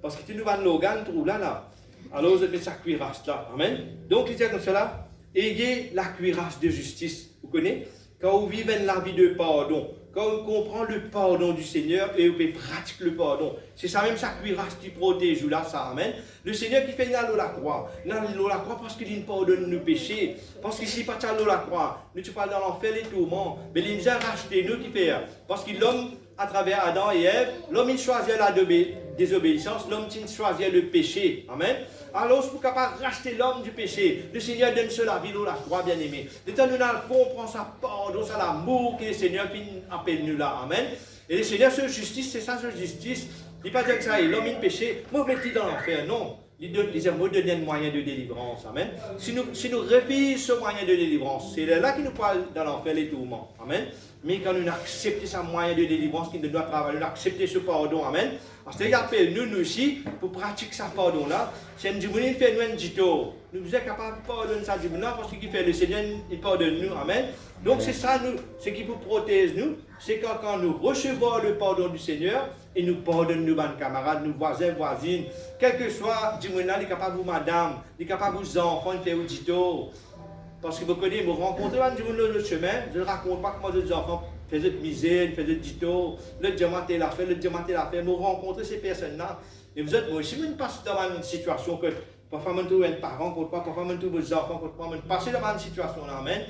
parce que tu nous vas de l'organe, trouve là. Alors, vous mettez sa cuirasse là. Amen. Donc, il dit comme cela, ayez la cuirasse de justice. Vous connaissez? Quand vous vivez la vie de pardon, quand on comprend le pardon du Seigneur et on pratique le pardon, c'est ça même sa cuirasse qui protège là, ça amène. Le Seigneur qui fait l'eau la croix parce qu'il nous pardonne nos péchés, parce qu'ici pas l'eau la croix, nous tu parles dans l'enfer les tourments, mais il nous a racheté nous qui fait, parce que l'homme à travers Adam et Ève, l'homme il choisit la désobéissance, l'homme il choisit le péché, amen. Alors, pour capable racheter l'homme du péché, le Seigneur donne cela, la vie, la croix, bien aimé. L'état nous comprend sa pardon, ça l'amour que le Seigneur appelle nous là, amen. Et le Seigneur, ce justice, c'est ça, ce justice. Il ne dit pas dire que ça, l'homme il péché, moi, mettez dans l'enfer, non. Il dit, moi, donner un moyen de délivrance, amen. Si nous refusons ce moyen de délivrance, c'est là qu'il nous parle dans l'enfer, les tourments, amen. Mais quand nous acceptons ce moyen de délivrance qui nous doit travailler, nous acceptons ce pardon, amen. Parce qu'il appelle nous aussi, pour pratiquer ce pardon-là, c'est un dimanche, il fait nous un dito. Nous sommes capables de pardonner ça dimanche parce qu'il fait le Seigneur, il pardonne nous, amen. Donc c'est ça, ce qui vous protège nous, c'est quand nous recevons le pardon du Seigneur, et nous pardonne nos camarades, nos voisins, voisines, quel que soit, dimanche, il est capable de vous madame, il est capable de vous enfants, il fait un dito. Parce que vous connaissez, vous rencontrez le chemin, je ne raconte pas comment les enfants faisaient de misère, faisaient de dito, le diamanté l'a fait, vous rencontrez ces personnes-là. Et vous êtes, moi aussi, vous passez dans une situation que parfois, vous avez un parent contre moi, parfois, vous avez vos enfants contre moi, vous passez dans une situation-là, amen.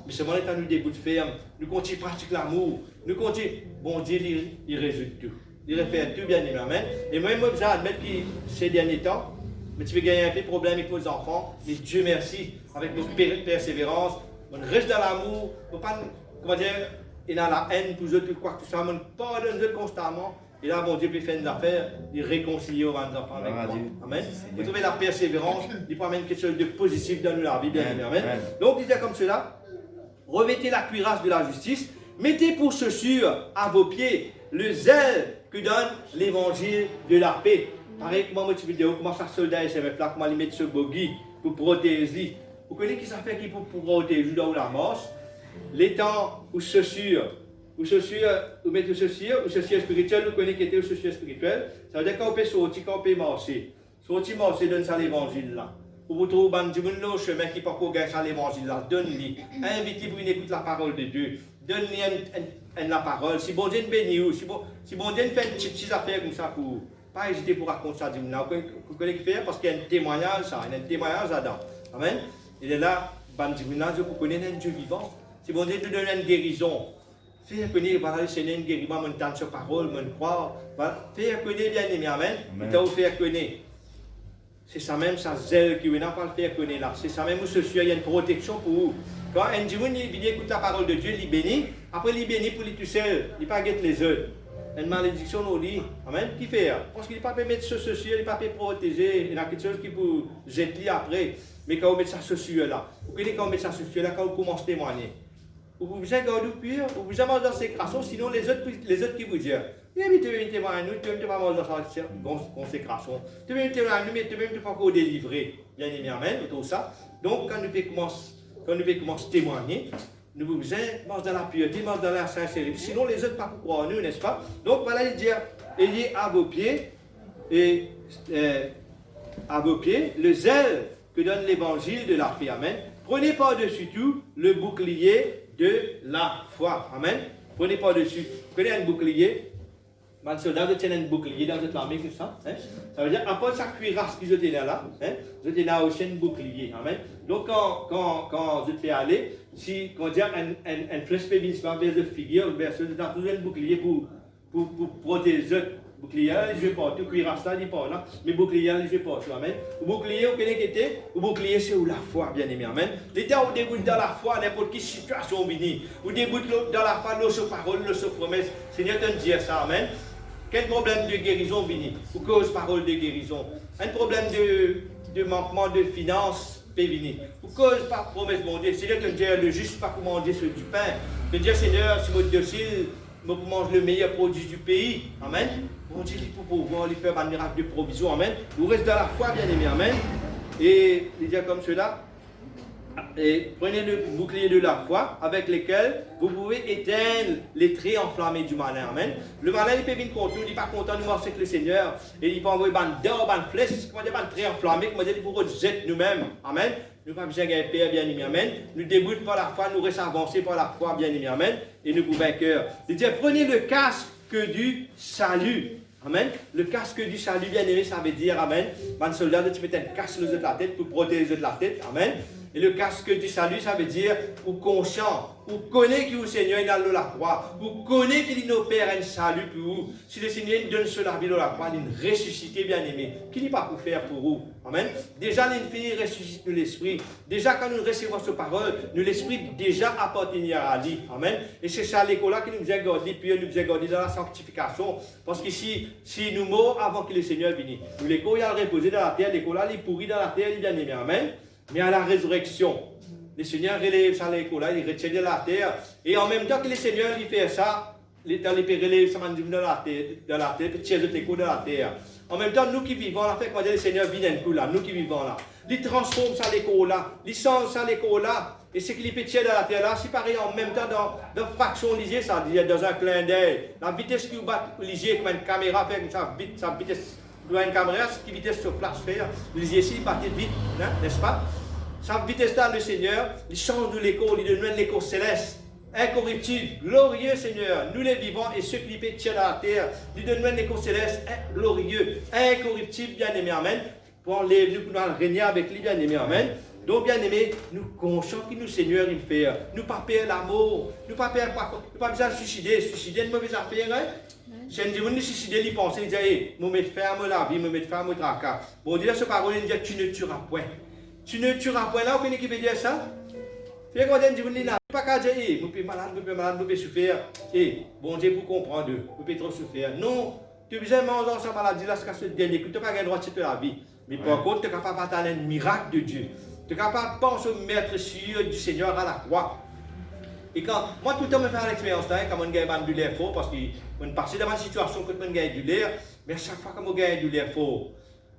Mais c'est mon état, nous, des bouts de ferme, nous continuons à pratiquer l'amour, nous continuons, bon Dieu, il résout tout. Il refait tout, bien aimé, amen. Et moi, je dois admettre que ces derniers temps, mais tu veux gagner un peu de problème avec vos enfants, mais Dieu merci, avec notre persévérance, on reste dans l'amour, on ne pas, comment dire, il a la haine pour eux, quoi que ce soit, on pardonne eux constamment, et là, bon Dieu peut faire des affaires, il réconcilie aux enfants avec moi. Amen. Vous trouvez la persévérance, il peut amener quelque chose de positif dans la vie, bien aimé, amen. Donc, il dit comme cela, revêtez la cuirasse de la justice, mettez pour chaussure à vos pieds le zèle que donne l'évangile de la paix. Pareil, comment tu vidéo, comment ça soldat SMF là, comment ils mettent ce bogey pour protéger. Vous connaissez qui ça fait qui pour protéger dans la marche? Les temps où chaussures, vous mettez chaussures spirituelles, vous connaissez qui était aux chaussures spirituelles. Ça veut dire qu'on peut sortir, qu'on peut marcher. Sortir, marcher, donne ça l'évangile là. Pour vous trouver un chemin qui peut pas gagner ça l'évangile là. Donne-lui. Invitez pour une écoute la parole de Dieu. Donne-lui la parole. Si bon Dieu bénit ou, si bon Dieu fait une petite affaire comme ça pour pas hésiter pour raconter ça dimanche. Vous connaissez qui fait parce qu'il y a un témoignage, ça, il y a un témoignage là-dedans. Amen. Il est là, dimanche, vous connaissez un Dieu vivant. Si bon Dieu te donne une guérison, fais connaître, voilà, le Seigneur une guérison, mon temps sur parole, mon croire. Fais connaître bien aimé, amen. Il t'a offert connaître. C'est ça même, ça zèle qui n'a pas le faire connaître là. C'est ça même où il y a une protection pour vous. Quand un dimanche, il écoute la parole de Dieu, il bénit. Après, il bénit pour lui tout seul. Il ne pas guette les autres. Une malédiction nous dit, amen, qui fait? Parce qu'il ne peut pas mettre ce ceci, il ne peut pas protéger, il y a quelque chose qui peut jeter après. Mais quand on met ça ceci là, vous connaissez quand on met ça ceci là, quand on commence à témoigner, vous besoin de garder pur, vous besoin de manger dans ces crassons, sinon les autres qui vous disent, eh bien, tu veux pas nous, tu veux pas manger dans ces consécration, tu veux pas nous, mais tu veux pas encore délivrer, bien aimé, amen, tout ça. Donc, quand nous pouvons commencer à témoigner, nous avons besoin de manger dans la pureté, manger dans la sincérité, sinon les autres ne peuvent pas croire en nous, n'est-ce pas? Donc, voilà, il dit, ayez à vos pieds, et à vos pieds, le zèle que donne l'évangile de la paix, amen. Prenez par-dessus tout le bouclier de la foi, amen. Prenez par-dessus, prenez un bouclier. Les soldats tiennent un bouclier dans votre armée comme ça. Hein? Ça veut dire, à part sa cuirasse qu'ils étaient là, hein? Vous étiez là aussi un bouclier. Amen. Donc, quand vous êtes allé, si on dit un flèche pévin, c'est pas vers de figure, vers ce, vous avez toujours un bouclier pour protéger. Bouclier, je vais pas, cuirasse là, il pas là, mais bouclier, je vais pas, amen. Le bouclier, vous connaissez qui était? Le bouclier, c'est où la foi, bien aimé, amen. L'état où dégoûte dans la foi, n'importe quelle situation venue, où dégoûte dans la foi, l'eau parole, l'eau promesse, Seigneur te dit ça, amen. Quel problème de guérison vini? Ou cause parole de guérison? Un problème de manquement de finances peut venir. Ou cause par promesse mon Dieu. Seigneur te dit le juste pas pour manger sur du pain. Te dire Seigneur, si mon docile, pour manger le meilleur produit du pays. Amen. Mon Dieu, pour pouvoir lui faire un miracle de provision. Amen. Nous restons dans la foi, bien aimé. Amen. Et il dit comme cela. Et prenez le bouclier de la foi avec lequel vous pouvez éteindre les traits enflammés du malin. Amen. Le malin, il peut venir contre nous, il n'est pas content de marcher avec le Seigneur. Et il peut envoyer des dents, des flèches, comment dire, des traits enflammés, comment dire, pour jeter nous-mêmes. Amen. Nous n'avons pas besoin d'un père bien aimé. Amen. Nous débutons par la foi, nous restons avancés par la foi bien aimé. Amen. Et nous pouvons vainqueurs. Il dit, prenez le casque du salut. Amen. Le casque du salut, bien aimé, ça veut dire, amen. Un soldat, tu mets un casque sur la tête pour protéger de la tête. Amen. Et le casque du salut, ça veut dire, ou conscient, ou connaît que le Seigneur est dans la croix, ou connaît qu'il opère un salut pour vous. Si le Seigneur donne sur la vie de la croix, il ressuscité, bien aimé, qu'il n'est pas pour faire pour vous. Amen. Déjà, l'infini ressuscite nous l'esprit. Déjà, quand nous recevons cette parole, nous l'esprit déjà appartenir à lui. Amen. Et c'est ça l'école-là qui nous a gardé, puis nous a gardé dans la sanctification. Parce que si nous mourons avant que le Seigneur vienne, nous l'école, il a reposé dans la terre, l'école-là, il pourrit dans la terre, il bien aimé. Amen. Mais à la résurrection, le Seigneur relève ça l'école, il retient de la terre. Et en même temps que le Seigneur il fait ça, l'État il relève ça dans la terre, il tire l'école de la terre. En même temps, nous qui vivons là, fait quand le Seigneur vient d'un coup là, nous qui vivons là, il transforme ça l'école là, il change ça l'école là, et ce qu'il peut tirer de la terre là, c'est pareil en même temps dans fraction lisier, ça dit dans un clin d'œil. La vitesse qui vous bat lisier comme une caméra fait ça vitesse. Dans une caméra, qui vitesse sur flash faire, lisier ici, il partit vite, hein, n'est-ce pas? Sa vitesse là, le Seigneur, il change de l'écho, il donne l'écho céleste, incorruptible, glorieux Seigneur. Nous les vivants et ceux qui les tiennent à la terre, il donne l'écho céleste, glorieux, incorruptible, bien aimé, amen. Pour les nous pour régner avec lui, bien aimé, amen. Donc, bien aimé, nous conscients que nous, Seigneur, il fait. Nous pas perdre l'amour, nous pas perdre, nous pas besoin de suicider une mauvaise affaire, hein. Si on dit, vous ne suicidez, il pense, il dit, hey, je vais mettre ferme la vie, je vais mettre ferme le tracas. Bon, Dieu, ce parole, il dit, tu ne tueras point. Tu ne tueras point là, vous connaissez qui veut dire ça? Puis quand on dit, vous ne pas qu'à dire, je suis malade, je peux souffrir. Bon Dieu, pour comprendre, vous pouvez trop souffrir. Non, tu as besoin de manger sa maladie là, jusqu'à ce dernier coup, tu n'as pas le droit de tuer la vie. Mais par contre, tu es capable d'attendre un miracle de Dieu. Tu es capable de penser au maître sûr du Seigneur à la croix. Et quand, moi tout le temps, je fais l'expérience là, quand on gagne un douleur fort, parce qu'on passe dans une situation quand on gagne du douleur, mais à chaque fois qu'on gagne un douleur fort,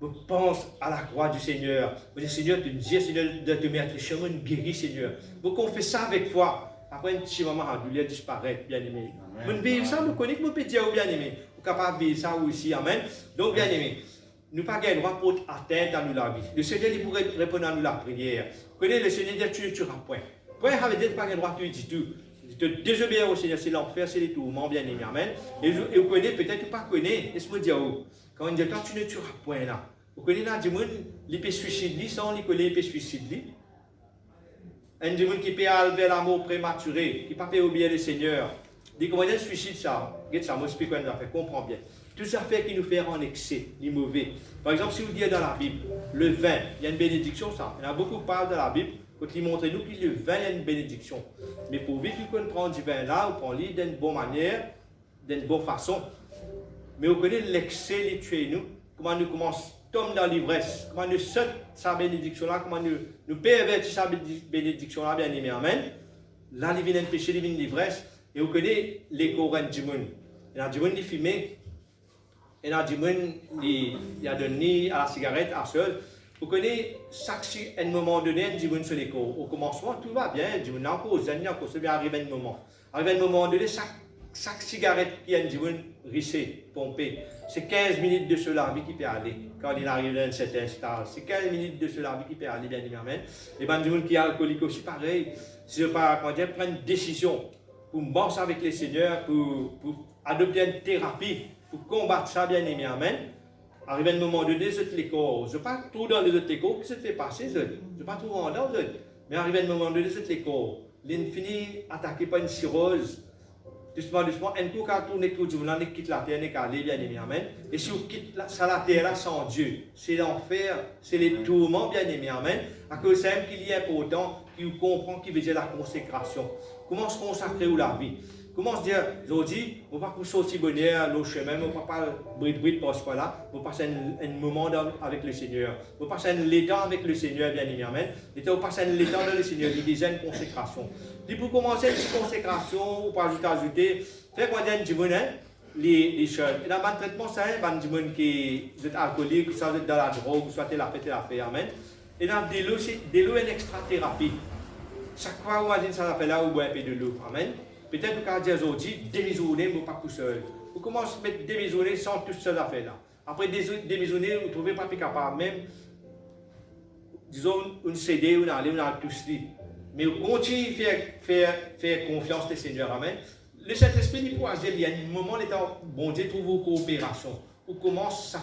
je pense à la croix du Seigneur. Je dis, Seigneur, tu me dis, Seigneur, de te mettre le chemin, nous guérir, Seigneur. Donc on fait ça avec foi. Après, un petit moment, la douleur disparaît, bien aimé. Vous vivez ça, vous connaissez que vous pouvez dire, bien aimé. Vous êtes capable de vivre ça aussi, amen. Donc, bien aimé, nous pas gagner droit pour atteindre à nous la vie. Le Seigneur, il pourrait répondre à nous la prière. Vous connaissez, le Seigneur dit, tu ne tueras point. Point, ça veut dire que pas gagner droit, tu dis tout. De désobéir au Seigneur, c'est l'enfer, c'est les tourments, bien aimé, amen. Et vous connaissez, peut-être pas connaissez, laisse-moi dire, quand on dit, quand tu ne tueras point là. Vous connaissez là, des gens qui peuvent suicider, sans les connaître, ils peuvent suicider. Un des gens qui peut aller vers l'amour prématuré, qui ne peut pas oublier le Seigneur. Des comment il suicide ça? Regarde ça, moi je explique quoi nous a fait, comprends bien. Toutes ces affaires qui nous font en excès, les mauvais. Par exemple, si vous dites dans la Bible, le vin, il y a une bénédiction, ça. Il y en a beaucoup qui parlent dans la Bible, quand ils montrent nous que le vin, il y a une bénédiction. Mais pour vite qu'on prend du vin là, on prend lui d'une bonne manière, d'une bonne façon. Mais vous connaissez l'excès, les tuer nous, comment nous commençons tombe dans l'ivresse, comment nous saute sa bénédiction là, comment nous pervertissons sa bénédiction là, bien aimé, amen. là, il vient de péché, il vient d'ivresse, et vous connaissez les courants du monde. Il y a du monde qui fume, et il y a du monde qui a donné à la cigarette, à seul. Vous connaissez, à un moment donné, il y a du monde sur les cours. Au commencement, tout va bien, il y a du monde encore, il y a encore, c'est bien arrivé un moment. Arrivé un moment donné, chaque cigarette qui a du monde rissé, pompé, c'est 15 minutes de cela qui peut aller. Quand il arrive dans un certain stade, c'est 15 minutes de cela qui peut aller, bien évidemment. Et bien, du monde qui est alcoolique aussi, pareil. Si je prends une décision pour me bosser avec les seigneurs, pour adopter une thérapie, pour combattre ça, bien évidemment. Arrivé un moment donné, les corps. Je ne sais pas trop dans les autres corps, qu'est-ce qui s'est passé, je ne sais pas trop dans les autres. Mais arrivé un moment donné, les corps. L'infini attaqué par une cirrhose. Doucement, un coup, quand on est tout le monde, on quitte la terre, on est calé, bien évidemment. Et si on quitte la terre là sans Dieu, c'est l'enfer, c'est les tourments, bien évidemment. À cause de ça, qu'il y a important, qu'il comprend qu'il veut dire la consécration. Comment se consacrer ou la vie? Comment se dire, aujourd'hui, on ne va pas sortir bonheur, le chemin, on ne va pas brûler par ce là, on va passer un moment avec le Seigneur. On va passer un temps avec le Seigneur, bien évidemment. Et on va passer un temps avec le Seigneur, il déjà une consécration. Et pour commencer une consécration, on peut ajouter, faire quoi dire du monde, les choses. Et dans le traitement, c'est un du monde qui est alcoolique, soit dans la drogue, soit la fête et la paix, amen. Et dans de l'eau, une extra-thérapie. Chaque fois, on imagine ça fait là, on boit un peu de l'eau, amen. Peut-être qu'on dire aujourd'hui, démisonner, mais pas tout seul. Vous commencez à mettre démisonner sans tout seul à faire là. Après démisonner, vous ne trouvez pas plus capable, même, disons, une CD, on a tout cela. Mais on continue à faire confiance au Seigneur, amen. Le Saint-Esprit, il y a un moment, bon Dieu trouve vos coopérations. Vous commencez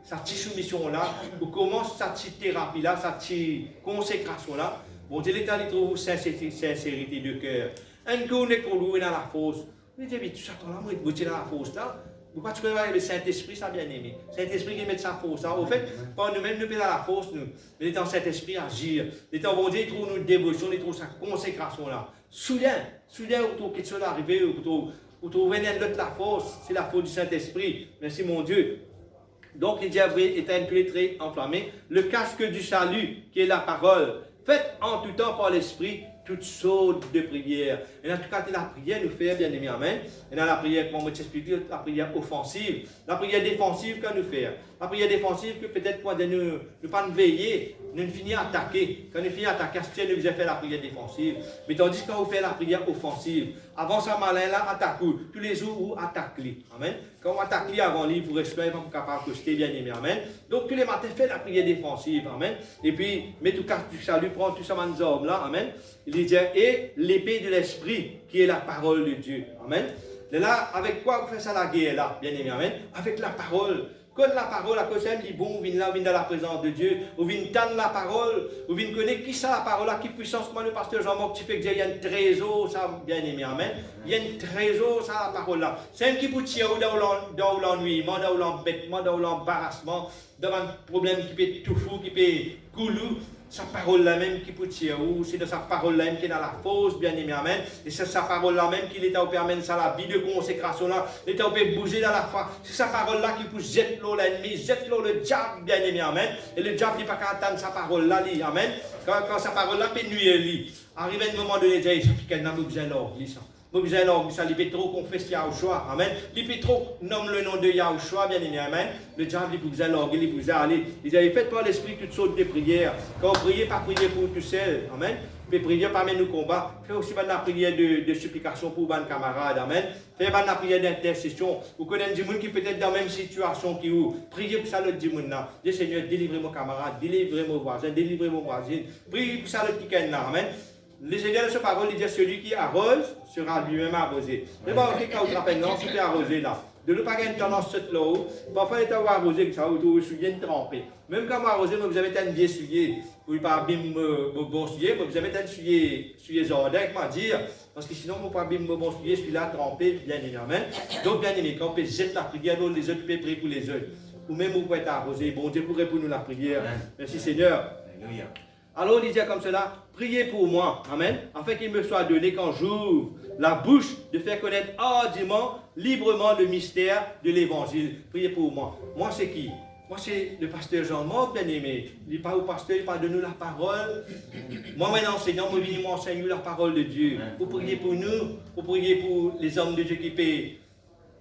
cette soumission-là, vous commencez cette thérapie-là, cette consécration-là. Bon Dieu, l'État trouve sincérité de cœur. Un coup, on est dans la fosse. Vous dites, mais tout ça, là, vous êtes dans la fosse là. Vous ne pouvez pas trouver le Saint-Esprit, ça bien aimé. Saint-Esprit qui met sa fosse là. Au fait, pas nous-mêmes, nous sommes dans la fosse, nous. Mais l'état Saint-Esprit agir. L'état bon Dieu, il trouve notre dévotion, il trouve sa consécration là. Soudain, vous trouvez quelque chose arrivé, vous trouvez un autre la force. C'est la force du Saint-Esprit. Merci mon Dieu. Donc, le diable est un peu très enflammé. Le casque du salut, qui est la parole. Faites en tout temps par l'Esprit toutes sortes de prières. Et en tout cas, la prière nous fait, bien aimé, amen. Et dans la prière, comment je t'explique, la prière offensive, la prière défensive qu'on nous fait. La prière défensive que peut-être quand nous pas nous veiller, nous finissons à attaquer. Quand nous finissons à attaquer, c'est nous faisons faire la prière défensive. Mais tandis quand vous faites la prière offensive, avant ça, malin là, attaque-vous. Tous les jours, vous attaquez. Amen. Quand on attaque avant lui, vous restez pas capable de coster, bien aimé, amen. Donc tous les matins, faites la prière défensive, amen. Et puis, mets tout casque du salut, prends tout ça, les hommes là, amen. Il dit, et l'épée de l'esprit, qui est la parole de Dieu, amen. Et là, avec quoi vous faites ça la guerre là, bien aimé, amen. Avec la parole. Quand la parole, à cause d'elle, dit bon, vous venez là, vous venez dans la présence de Dieu, vous venez tendre la parole, vous venez connaître qui ça la parole là, qui puissance, comment le pasteur Jean-Marc, tu fais que il y a un trésor, ça, bien aimé, amen. Il y a un trésor, ça, la parole là. C'est un qui vous tire dans l'ennui, dans l'embêtement, dans l'embarrassement, dans un problème qui peut être tout fou, qui peut être coulou. Sa parole là même qui peut tirer, c'est de sa parole là même qui est dans la fosse, bien aimé, amen. Et c'est sa parole là même qui l'État permet ça, la vie de consécration là, l'État peut bouger dans la foi. C'est sa parole là qui peut jeter l'eau l'ennemi, jeter l'eau le diable, bien aimé, amen. Et le diable n'est pas qu'à attendre sa parole là, amen. Quand sa parole là peut nuire lui, arrive un moment donné, il dit, il n'a pas besoin d'or, ça. Nous besoin ça, il peut trop confesser Yahushua, amen. Il peut trop nommer le nom de Yahushua, bien aimé, amen. Le diable, il peut besoin d'orgueil, il peut besoin d'aller. Il dit, faites par l'esprit toutes sortes de prières. Quand vous priez, pas prier pour tout seul, amen. Mais prier parmi nos combats. Faites aussi la prière de supplication pour vos camarades, amen. Faites la prière d'intercession. Vous connaissez des gens qui peut être dans la même situation que vous. Priez pour ça, le monde là. Dis Seigneur, délivrez mon camarade, délivrez mon voisin, délivrez mon voisin. Priez pour ça, le petit amen. Le Seigneur de sa parole, il dit celui qui arrose sera lui-même arrosé. Mais bon, quand vous rappelez, non, c'est arrosé là. De ne pas avoir une tendance cette là-haut. Parfois, il est arrosé comme ça, vous souillez trempé. Même quand vous arrosez, vous avez un bien souillé. Vous ne pouvez pas bien bon souillé, vous avez un souillé jardin, comment dire. Parce que sinon, vous ne pouvez pas bien bon souillé, celui-là trempé, bien évidemment. Donc, bien aimé, quand on peut jeter la prière, les autres peuvent prier pour les autres. Ou même vous pouvez être arrosé. Bon Dieu pourrait pour nous la prière. Merci Seigneur. Alléluia. Alors, il dit comme cela, priez pour moi, amen, afin qu'il me soit donné quand j'ouvre la bouche de faire connaître hardiment, librement le mystère de l'évangile. Priez pour moi. Moi, c'est qui? Moi, c'est le pasteur Jean-Marc, bien aimé. Il parle au pasteur, il parle de nous la parole. Moi, enseignant, moi, je m'enseigne la parole de Dieu. Vous priez pour nous, vous priez pour les hommes de Dieu qui paient.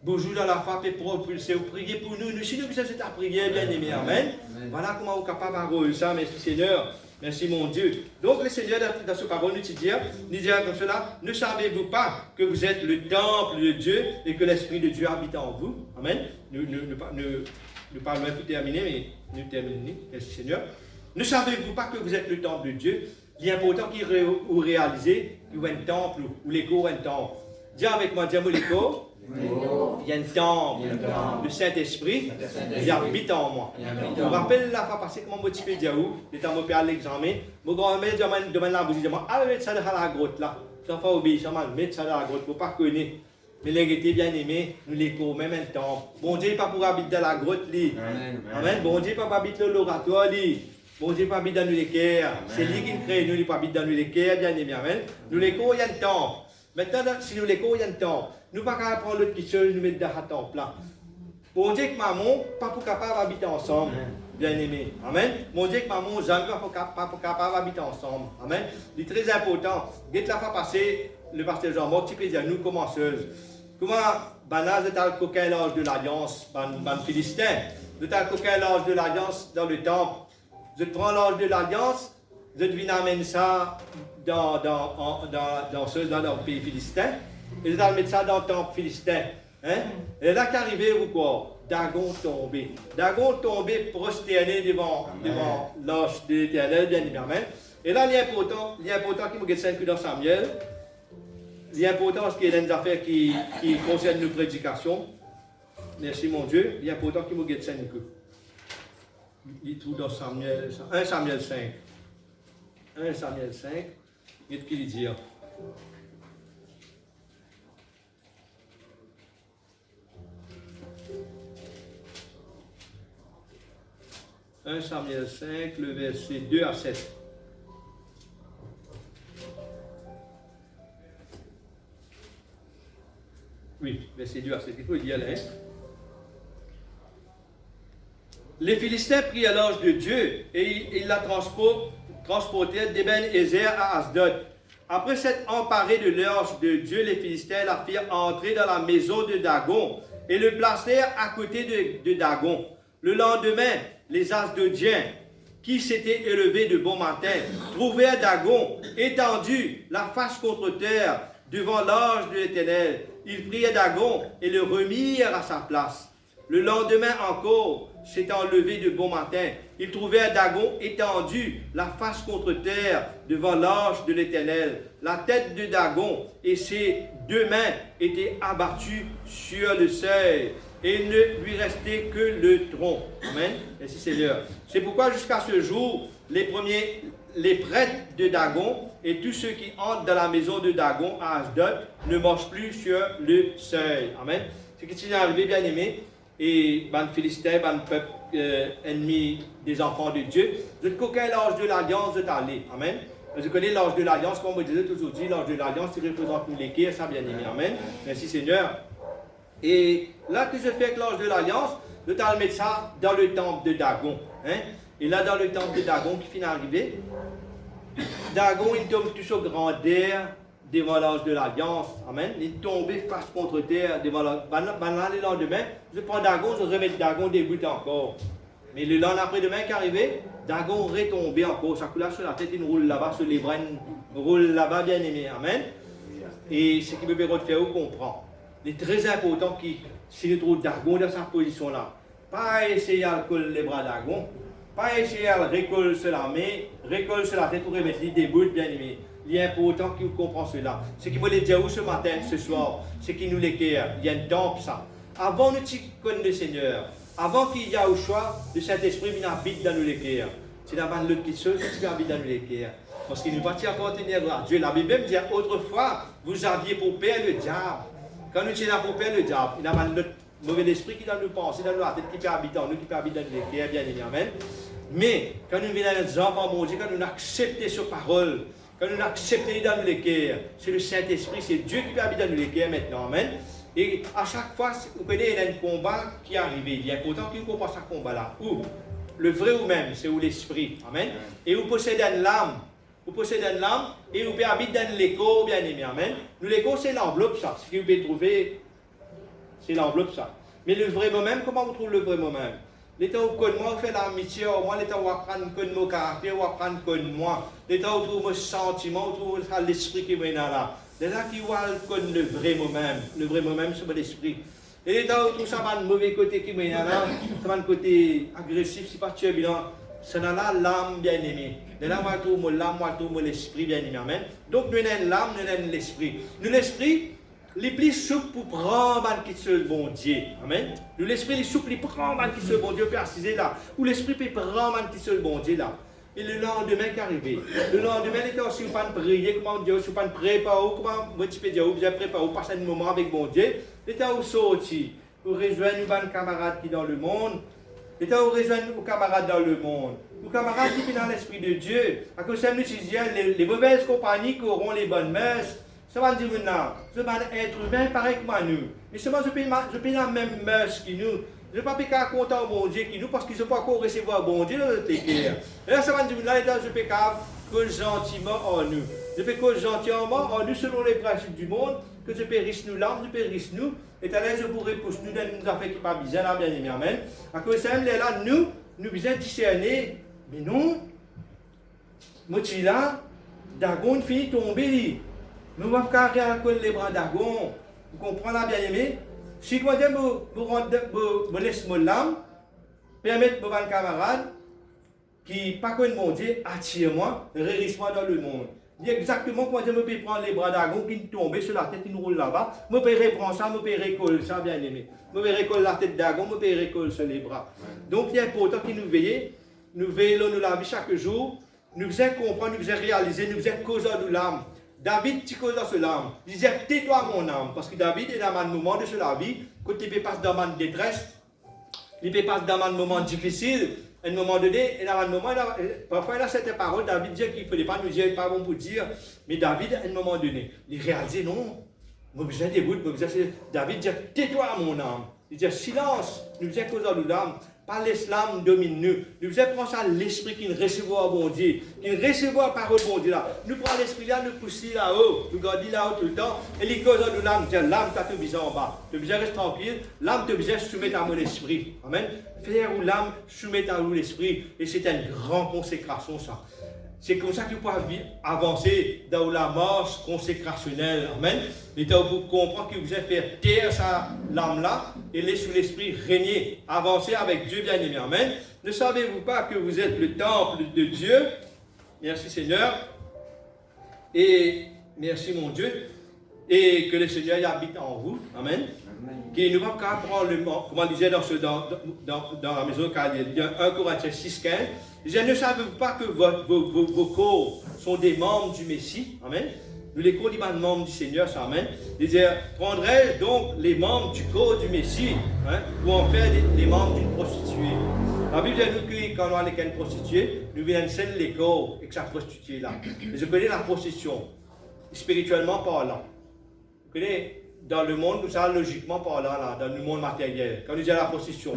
Bonjour dans la foi et propulser. Vous priez pour nous. Nous, si nous faisons cette prière, bien aimé. Amen. Voilà comment vous êtes capable de faire ça. Merci Seigneur. Merci mon Dieu. Donc le Seigneur, dans sa parole, nous dit comme cela, ne savez-vous pas que vous êtes le temple de Dieu et que l'Esprit de Dieu habite en vous? Amen. Nous parlons tout terminer, mais nous terminons. Merci Seigneur. Ne savez-vous pas que vous êtes le temple de Dieu? Il est important qu'il vous réalisez qu'il y a un temple ou l'écho un temple. Dis avec moi, dis-moi l'écho. Il y a un temple, le Saint-Esprit, il habite en moi. Je me rappelle la fois passée, comment motivé Diaou, l'état mon père à l'examen, mon grand-mère demande la bougie, dit, allez mettre ça dans la grotte là. Ça fait obéir, mettre ça dans la grotte, il ne faut pas connaître. Mais les était bien aimés, nous l'écho, même un temple. Bon Dieu, pas pour habiter dans la grotte, Amen. Bon Dieu, pas habiter dans l'oratoire, Bon Dieu, pas habiter dans les cœurs. C'est lui qui nous crée, nous, il pas habiter dans les cœurs, bien aimé, Amen. Nous l'écho, il y a un temple. Maintenant, si nous l'écho, il y a un temple. Nous ne pouvons pas prendre l'autre qui seul nous mettre dans le temple là. Bon Dieu que maman, pas pour capable d'habiter ensemble, bien aimé. Amen. Bon Dieu que maman, jamais pas pour capable d'habiter ensemble. Amen. C'est très important. Dès que la fois passée, le pasteur Jean-Marc, tu peux dire, nous commenceuses. Comment, banal, vous avez le coquin l'âge de l'alliance, ban Philistin. Vous avez le coquin l'âge de l'alliance dans le temple. Vous prenez l'âge de l'alliance, vous venez amener ça dans le pays philistin. Et vous allez mettre ça dans le temple philistin. Hein? Et là qu'arrivez vous quoi? Dagon tombé. Dagon tombé, prosterné devant l'ange de l'Éternel, bien évidemment. Et là, l'important qu'il me get 5 dans Samuel, l'important parce qu'il y a des affaires qui concernent nos prédications. Merci mon Dieu. L'important qu'il me get 5 il trouve dans Samuel, 1 Samuel 5. 1 Samuel 5. Qu'est-ce qu'il dit? 1 Samuel 5, le verset 2 à 7. Oui, verset 2 à 7. Il faut dire là. Les Philistins prirent l'ange de Dieu et ils la transportèrent d'Eben-Ézer à Asdod. Après s'être emparés de l'ange de Dieu, les Philistins la firent entrer dans la maison de Dagon et le placèrent à côté de Dagon. Le lendemain, les Asdodiens, qui s'étaient élevés de bon matin, trouvèrent Dagon étendu, la face contre terre, devant l'ange de l'Éternel. Ils prirent Dagon et le remirent à sa place. Le lendemain encore, s'étant levé de bon matin, ils trouvèrent Dagon étendu, la face contre terre, devant l'ange de l'Éternel. La tête de Dagon et ses 2 mains étaient abattues sur le seuil. Et il ne lui restait que le tronc. Amen. Merci Seigneur. C'est pourquoi jusqu'à ce jour, les prêtres de Dagon et tous ceux qui entrent dans la maison de Dagon à Asdod ne marchent plus sur le seuil. Amen. Ce qui est arrivé, bien aimé, et les Philistins, le peuple ennemi des enfants de Dieu, vous êtes coquin l'âge de l'alliance, vous êtes allé. Amen. Vous connaissez l'âge de l'alliance, comme on disait aujourd'hui, l'âge de l'alliance, il représente nous l'équerre, ça bien aimé. Amen. Merci Seigneur. Et là que je fais avec l'ange de l'alliance, je vais mettre ça dans le temple de Dagon. Hein? Et là, dans le temple de Dagon qui finit d'arriver, Dagon, il tombe tout au grandeur devant l'ange de l'alliance. Amen. Il est tombé face contre terre devant l'ange. Le lendemain, je prends Dagon, je remets Dagon debout encore. Mais le lendemain après-demain qui est arrivé, Dagon retombé encore. Ça coule sur la tête, il roule là-bas, sur les bras, il roule là-bas, bien aimé. Amen. Et ce qui me permet de faire, on comprend. Il est très important que si nous trouvons Dagon dans sa position là, pas essayer de coller les bras Dagon, pas essayer de récoller sur la main, récoller sur la tête pour remettre les bouts bien aimés. Il est important qu'il comprenne cela. Ce qui me dire ce matin, ce soir, c'est qu'il nous l'éclaire. Il y a un temple ça. Avant de connaître le Seigneur, avant qu'il y ait au choix de Saint-Esprit qui habite dans nous l'éclaire, c'est d'abord l'autre qui seul qui habite dans nous l'éclaire. Parce qu'il nous partit appartenir à Dieu. La Bible même dit autrefois, vous aviez pour père le diable. Quand nous sommes pour père le diable, il y a notre mauvais esprit qui dans nous penser, dans la tête, qui peut habiter en nous, qui peut habiter dans nous l'éclaire, bien aimé, amen. Mais quand nous venons à nos enfants, mon Dieu, quand nous acceptons sa parole, quand nous acceptons dans nous l'équerre, c'est le Saint-Esprit, c'est Dieu qui peut habiter dans nous l'équerre maintenant, amen. Et à chaque fois, vous connaissez, il y a un combat qui est arrivé. Il est important qu'il comprenne ce combat-là. Où le vrai ou même, c'est où l'esprit. Amen. Et vous possédez une lame. Vous possédez une lame et vous pouvez habiter dans l'écho, bien aimé. Amen. Nous, l'écho, c'est l'enveloppe, ça. Ce que vous pouvez trouver, c'est l'enveloppe, ça. Mais le vrai moi-même, comment vous trouvez le vrai moi-même? L'état où connaît moi, vous faites l'amitié, moi, l'état où vous apprenez mon caractère, vous apprenez moi. L'état où vous trouvez mon sentiment, vous trouvez l'esprit qui est là. L'état qui vous connaît le vrai moi-même. Le vrai moi-même, c'est l'esprit. Et l'état où tout ça va de mauvais côté qui est là, ça va de côté agressif, c'est pas turbulent. C'est là l'âme bien aimée. Là, on va trouver l'âme, on va trouver l'esprit bien aimé. Amen. Donc, nous avons l'âme, nous avons l'esprit. Nous, l'esprit, les plus souple pour prendre un qui se le bon Dieu. Amen. Nous, l'esprit, les souple, pour prendre un qui se le bon Dieu, peut assiser là. Ou l'esprit peut prendre un qui se le bon Dieu là. Et le lendemain qui est arrivé. Le lendemain, il était aussi pas de prier, comment dire, aussi pas de préparer, comment tu peux dire, vous avez préparé, vous passez un moment avec mon Dieu. Il était aussi sorti. Vous rejoignez nos camarades qui sont dans le monde. Il était où rejoindre nos camarades dans le monde. Nos camarades qui sont dans l'esprit de Dieu. À cause de ça, nous disons, les mauvaises compagnies qui auront les bonnes mœurs. Ça va dire maintenant, je vais être humain pareil que moi, nous. Mais seulement je peux la même mœurs que nous. Je ne peux pas faire content au bon Dieu qui nous parce qu'ils ne sont pas encore recevoir bon Dieu dans notre cœur. Et là, ça va dire maintenant, je peux que gentiment en nous. Je peux que gentiment en nous selon les principes du monde, que je périsse nous l'âme, je périsse nous. Et à l'aise, je pourrais pousser nous dans une affaire qui n'est pas bizarre, là, bien aimé, amen. À cause de ça, là, nous besoin discerner, mais non, moi, tu là, Dagon finit de tomber. Nous ne pouvons pas faire les bras Dagon. Vous comprenez là, bien aimé? Si vous laissez mon l'âme, permettez à vos camarades qui pas connaissent mon Dieu, attirez-moi, rérisse-moi dans le monde. Dis exactement comment je peux prendre les bras d'Agon qui tombent sur la tête, qui nous roule là-bas. Je peux reprendre ça, je peux récoller ça, bien aimé. Je peux récoller la tête d'Agon, je peux récoller sur les bras. Donc il est important que nous veillons nous la vie chaque jour, nous faisons comprendre, nous faisons réaliser, nous faisons causer de l'âme. David, tu causes dans ce l'âme. Il disait, tais-toi mon âme. Parce que David est dans un moment de la vie, quand il peut passer dans une détresse, il peut passer dans un moment difficile, à un moment donné, et dans un moment, parfois il a cette parole, David dit qu'il ne fallait pas nous dire, pas bon pour dire, mais David, à un moment donné, il réalisait, non, nous besoin des bouts, David dit, tais-toi mon âme. Il dit, silence, nous faisons cause de l'âme. Pas l'islam domine nous. Nous faisons prendre ça l'esprit qui nous recevra bon Dieu, qui nous recevra la parole bon Dieu là. Nous prenons l'esprit là, nous poussons là-haut, nous gardons là-haut tout le temps. Et les causes de l'âme, l'âme t'as tout besoin en bas. Tu besoin rester tranquille, l'âme te besoin soumettre à mon esprit. Amen. Faire ou l'âme soumettre à l'esprit. Et c'est une grande consécration ça. C'est comme ça que vous pouvez avancer dans la marche consécrationnelle. Amen. Et vous comprenez que vous allez faire taire ça, l'âme-là, et laisser l'esprit régner, avancer avec Dieu bien-aimé. Amen. Ne savez-vous pas que vous êtes le temple de Dieu? Merci Seigneur. Et merci mon Dieu. Et que le Seigneur y habite en vous. Amen. Qui nous va prendre le mot, comme on disait dans la maison, car il y a 1 Corinthiens 6,15. Je ne savez-vous pas que vos corps sont des membres du Messie? Amen. Nous les corps, des membres du Seigneur, ça, amen. Il disait, prendrais donc les membres du corps du Messie, hein, pour en faire les membres d'une prostituée. La Bible dit que quand on a une prostituée, nous venons seul les corps avec sa prostituée là. Mais je connais la prostitution, spirituellement parlant. Vous connaissez, dans le monde, nous savons logiquement parlant, là, dans le monde matériel. Quand nous disons la prostitution,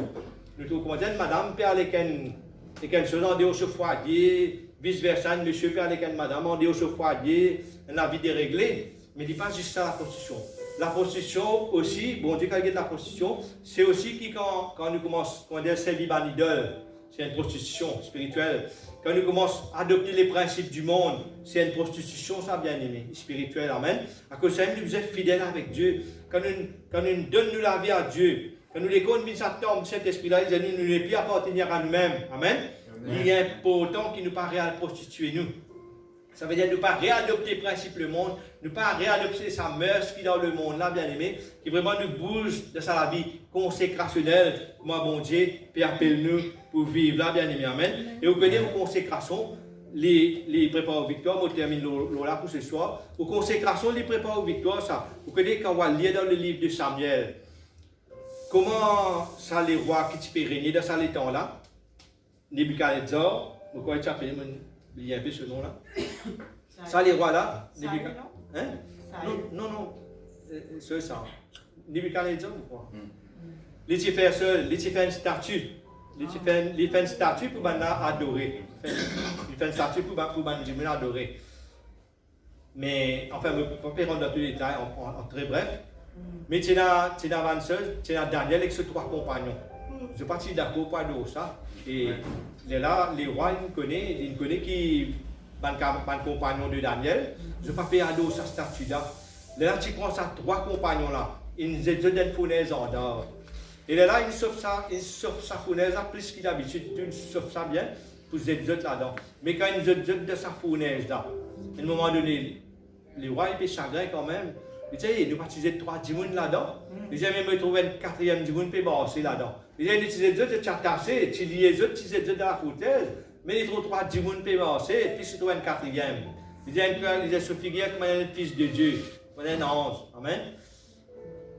nous trouvons comment dire, madame peut aller avec chose, on dit au chauffoyer, vice-versa, monsieur peut aller avec madame, on dit au chauffoyer, la vie déréglée. Mais il ne dit pas juste ça la prostitution. La prostitution aussi, bon Dieu, quand il y a de la prostitution, c'est aussi qui, quand nous commençons, quand on dit célibat idole, c'est une prostitution spirituelle. Quand nous commençons à adopter les principes du monde, c'est une prostitution, ça bien aimé, spirituelle, amen. À cause de ça, nous sommes fidèles avec Dieu. Quand nous donnons la vie à Dieu, quand nous les connaissons, ça tombe, cet esprit-là, nous ne plus appartenir à nous-mêmes, amen. Il est important qu'il ne pas prostituer nous. Ça veut dire ne pas réadopter les principes du monde, ne pas réadopter sa mœurs qui est dans le monde là, bien aimé, qui vraiment nous bouge de sa vie consécrationnelle, moi bon Dieu, puis appelle-nous pour vivre là, bien aimé, amen. Et vous connaissez vos consécrations, les préparer aux victoires, on termine là pour ce soir. Vos consécrations, les préparer aux victoires, ça, vous connaissez quand on va lire dans le livre de Samuel, comment ça les rois qui peut régner dans ça les temps là, Nebuchadnezzar, vous connaissez appelé il y a un peu ce nom-là. Ça, les rois là. Hein? Non. C'est ça. Nebuchadnezzar ou quoi? Il fait seul, il fait une statue. Il fait une statue pour adorer. Il fait une statue pour adorer. Mais, enfin, je ne peux pas rentrer dans tous les détails en très bref. Mais tu as Daniel avec ses 3 compagnons. Je suis parti d'accord pour adorer ça. Et là, les rois, ils connaissent qui est compagnon de Daniel. Je ne peux pas faire adorer sa statue-là. Là, tu prends ça 3 compagnons-là. Ils ont une fournaise en or. Et là, il sauve sa fournaise plus qu'il d'habitude, il sauve ça bien pour se jeter là-dedans. Mais quand il jette de sa fournaise là, à un moment donné, les rois étaient chagrins quand même. Tu sais, nous utilisons 3 dimoun là-dedans. Ils avaient même trouvé une 4e dimoun pour passer là-dedans. Ils avaient utilisé deux, tu as tassé, tu liais les autres, tu les dans la fournaise. Mais ils trouvent 3 dimoun pour passer, puis ils trouvent une 4e. Ils avaient se figurer comme un fils de Dieu, comme un ange. Amen.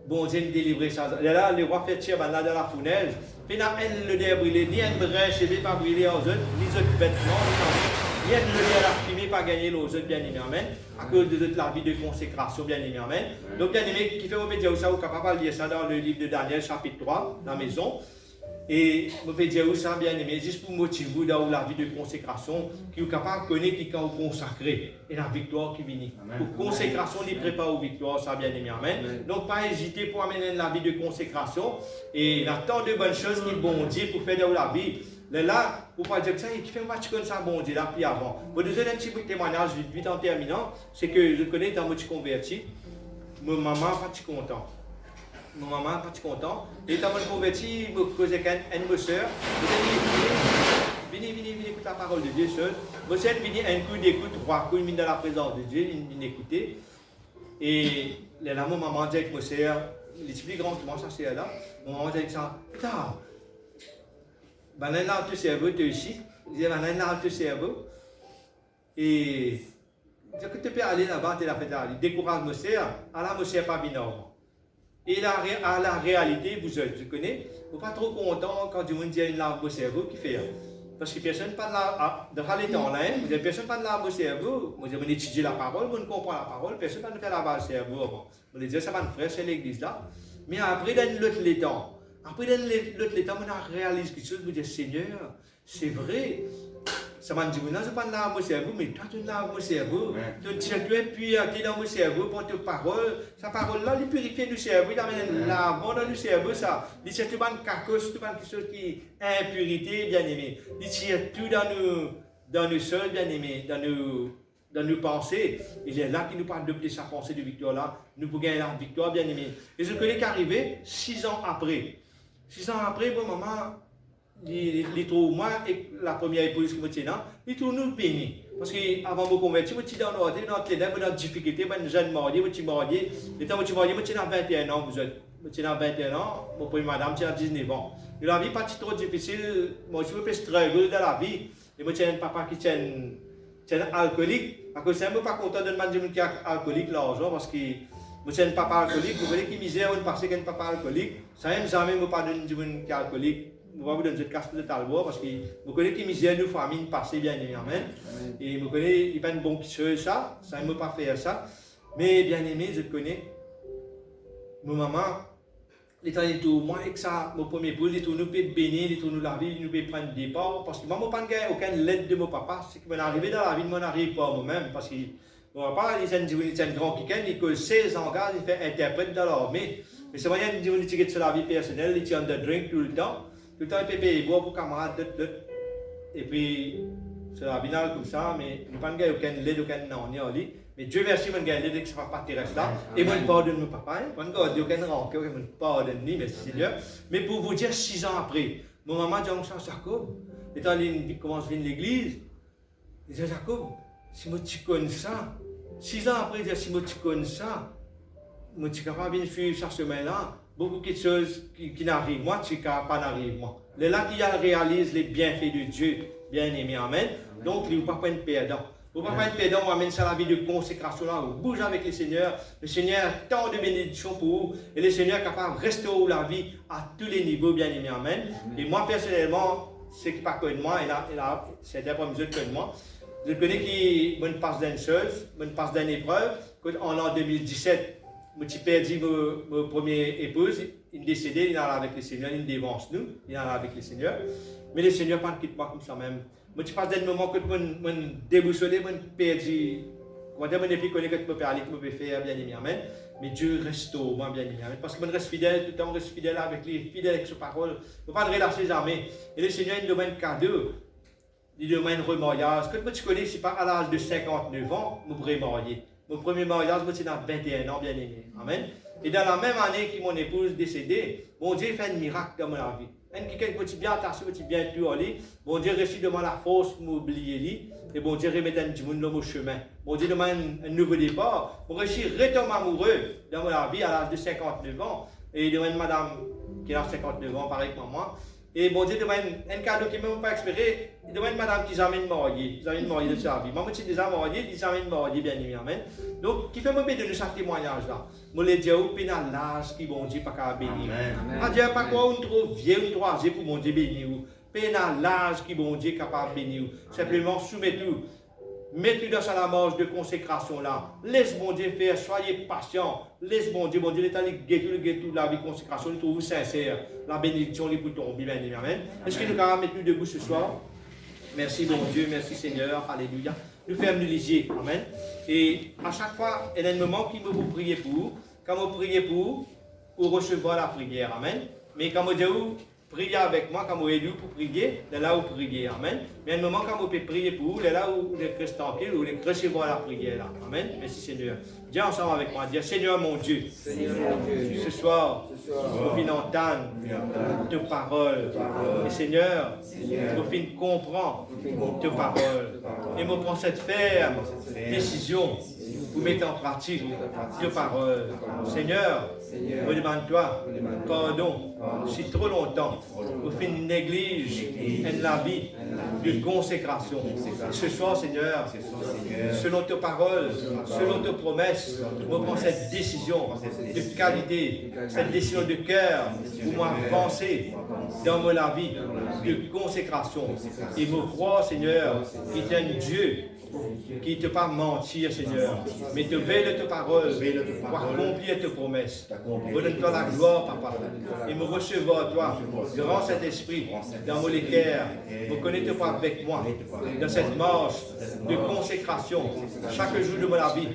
Bon Dieu nous délivrer ça. Là, le roi fait tirer là dans la fournaise. Puis là, elle le débrûlé, ni une brèche, il ne pas brûler aux autres, ni les autres vêtements, ni une le la fumée, pas gagner aux autres, bien aimé, amen. À cause de la vie de consécration, bien aimé, amen. Donc, bien aimé, qui fait vous dire ça, vous êtes capable de lire ça dans le livre de Daniel, chapitre 3, dans la maison. Et vous pouvez dire ça, bien aimé, juste pour motiver vous dans la vie de consécration, qui est capable de connaître qui quand vous consacrez et la victoire qui vient. Pour consécration, il prépare aux victoires, ça, bien aimé, amen. Donc, pas hésiter pour amener la vie de consécration et il y a tant de bonnes choses qui bon Dieu pour faire dans la vie. Là, pour ne pas dire que ça, il fait un match comme ça, bon Dieu, là, puis avant. Vous deuxième un petit témoignage, vite en terminant, c'est que je connais dans mon petit converti, ma maman pas si content. Ma maman pas si content. Et dans mon converti, je me causais avec une soeur. Venez écouter la parole de Dieu seul. Vous êtes venu un coup d'écoute, 3 coups, dans la présence de Dieu, il vient écouter. Et là, ma maman dit avec ma soeur, les plus grands que moi, ça c'est là. Ma maman dit avec ça, putain. Ben là, le cerveau, tu es ici. Je dis, ben là, le cerveau. Et je dis que tu peux aller là-bas, tu l'as fait aller. Décourage mon sœur, alors mon sœur pas bien normal. Et à la réalité, vous êtes, je connais, vous n'êtes pas trop content quand du monde dit là, mon cerveau qui fait. Parce que personne pas de la. Dans les temps là, vous n'avez personne pas de la, mon cerveau. Moi, je étudie la parole, vous ne comprenez la parole, personne pas de faire la base cerveau. Vous dit, ça va me frère, c'est l'église là. Mais après, dans l'autre temps, après, dans l'autre temps, on réalise quelque chose, vous dites, Seigneur, c'est vrai. Ça m'a dit, non, je ne pas dans mon cerveau, mais toi, tu es dans mon cerveau. Tu es puis tu es dans mon cerveau pour tes paroles. Sa parole-là, il purifie le cerveau, il amène l'avant dans le cerveau, ça. Il tire tout le cacos, tout quelque chose qui est impurité, bien aimé. Il tire tout dans nos sols, bien aimé, dans nos pensées. Il est là qui nous parle de sa pensée de victoire là. Nous pouvons gagner la victoire, bien aimé. Et je connais qu'arrivé 6 ans après. 6 ans après, bon, maman, il trouve moi et la première épouse qui me tient là, il trouve nous bénis. Parce qu'avant de me convertir, je suis dans l'ordre, dans le ténèbre, dans la difficulté, je suis jeune marié, je suis marié. Et quand je suis marié, je suis dans 21 ans, vous êtes. Je suis dans 21 ans, mon premier madame, je suis dans 19 ans. Et la vie n'est pas trop difficile, moi je suis un peu struggle dans la vie. Et je suis un papa qui est alcoolique. Parce que je ne suis pas content de demander à qui est alcoolique l'argent, parce que je suis un papa alcoolique. Vous voyez qui misère, on passe qu'un papa alcoolique. Ça n'aime jamais me pas de qui est alcoolique. Je ne vais pas vous donner cette casse de talbois parce que je connais qui misère nous famille passée bien aimé, amen. Et je connais, il n'est pas une bonne chose ça ne me pas faire ça. Mais bien aimé, je connais. Mon maman, les temps et tout, moi avec ça, mon premier boule, nous peut bénir, nous laver, nous peut prendre des départ. Parce que moi, je n'ai pas aucune lettre de mon papa. C'est que je suis arrivé dans la vie, je n'arrive pas moi-même. Parce que mon papa, il est un grand kikan, il a 16 ans, il fait interprète dans l'armée. Mais c'est moyen de dire qu'il est sur la vie personnelle, il tient de drink tout le temps. Tout le temps, il peut payer boire pour camarades, et puis, c'est la binale comme ça, mais nous n'avons pas aucun lait, aucun nom, ni en lit. Mais Dieu merci, mon gars, que ça va partir là. Et moi, je pardonne mon papa, je n'ai aucun rancœur, je ne pardonne ni, merci Seigneur. Mais pour vous dire, 6 ans après, mon maman dit, on s'en Jacob, et quand il commence à venir à l'église, il dit, Jacob, si moi tu connais ça, 6 ans après, il dit, si moi tu connais ça, moi tu es capable de suivre ça semaine-là. Beaucoup de choses qui n'arrivent, moi, tu pas n'arrive, moi. C'est là qu'il réalise les bienfaits de Dieu, bien aimé, amen. Donc, il ne faut pas être perdant. Il ne faut pas être perdant, on amène ça à la vie de consécration là, on bouge avec le Seigneur. Le Seigneur a tant de bénédictions pour vous, et le Seigneur est capable de restaurer la vie à tous les niveaux, bien aimé, amen. Et moi, personnellement, ce qui n'est pas connu de moi, et là, c'est un peu mieux que moi. Je connais qui me passe d'une chose, me passe d'une épreuve, en l'an 2017. j'ai perdu ma première épouse, il est décédé, il est avec le Seigneur, il dévance nous, il est avec le Seigneur. Mais le Seigneur ne quitte pas comme ça même. Moi, je passe des moments que je suis déboussolé, je suis perdu. Comment dire, je ne sais plus que je peux parler, que je peux faire, bien aimé, amen. Mais Dieu restaure, moi, bien aimé, amen. Parce que je reste fidèle, tout le temps, je reste fidèle avec lui, fidèle avec sa parole. Je ne peux pas relâcher les armées. Et le Seigneur, il demande cadeau. Il demande remariage. Ce que tu connais, c'est pas à l'âge de 59 ans, je suis marié. Mon premier mariage, c'est dans 21 ans, bien aimé. Amen. Et dans la même année que mon épouse est décédée, mon Dieu fait un miracle dans ma vie. Quelqu'un qui bien attaché, qui bien tout aller, mon Dieu réussit devant la force pour m'oublier lui, et mon Dieu remet un petit monde dans mon chemin. Mon Dieu demande un nouveau départ, mon réussit retombe amoureux dans ma vie à l'âge de 59 ans, et il demande madame qui a 59 ans, pareil que moi. Et mon Dieu demande un cadeau qui ne m'a pas espéré. Il demande madame qui s'amène mariée. Ils amènent mariée de sa vie. Moi, je suis déjà marié, ils s'amènent mariée, bien évidemment. Amen. Donc, qui fait me bénir de ce témoignage-là. Je le dis au pénal l'âge qui bon Dieu pas qu'à bénir. Amen. Dieu pas quoi on trouve vieux, on trouve âgé pour mon Dieu bénir. Pénal l'âge qui bon Dieu capable de bénir. Simplement, soumettez-vous. Mettez dans la marche de consécration là. Laisse mon Dieu faire, soyez patient. Laisse mon Dieu, l'état de la vie de consécration, nous trouvons sincère. La bénédiction les pour tomber, bien évidemment. Amen. Est-ce que nous pouvons mettre nous debout ce soir? Merci mon Dieu, merci Seigneur, alléluia. Nous faisons nous lisier, amen. Et à chaque fois, il y a un moment qui me vous prier pour, quand vous priez pour recevoir la prière, amen. Mais quand vous dites, priez avec moi, quand vous êtes élu pour prier, c'est là où vous priez, amen. Mais il y a un moment quand vous pouvez prier pour, c'est là où vous êtes tranquille, où vous recevoir la prière, là. Amen. Merci Seigneur. Dis ensemble avec moi, dis Seigneur mon Dieu, Seigneur, mon Dieu. Ce soir, nous venons entendre tes paroles. Et Seigneur, nous venons comprendre tes paroles. Et nous prenons cette ferme décision pour mettre en pratique tes paroles. Seigneur, je demande-toi pardon si trop longtemps nous faisons néglige la vie de consécration. Ce soir, Seigneur, selon tes paroles, selon tes promesses, nous prenons cette décision de qualité, cette décision de cœur pour m'avancer dans la vie de consécration. Et me croire, Seigneur, qu'il est un Dieu qui ne te pas mentir, Seigneur, mais te veille de tes paroles pour accomplir tes promesses. Donne-toi la gloire, Papa, et me recevoir, toi, grand Saint-Esprit, dans mon cœur. Vous connaissez pas avec moi, dans cette marche de consécration, chaque jour de ma vie.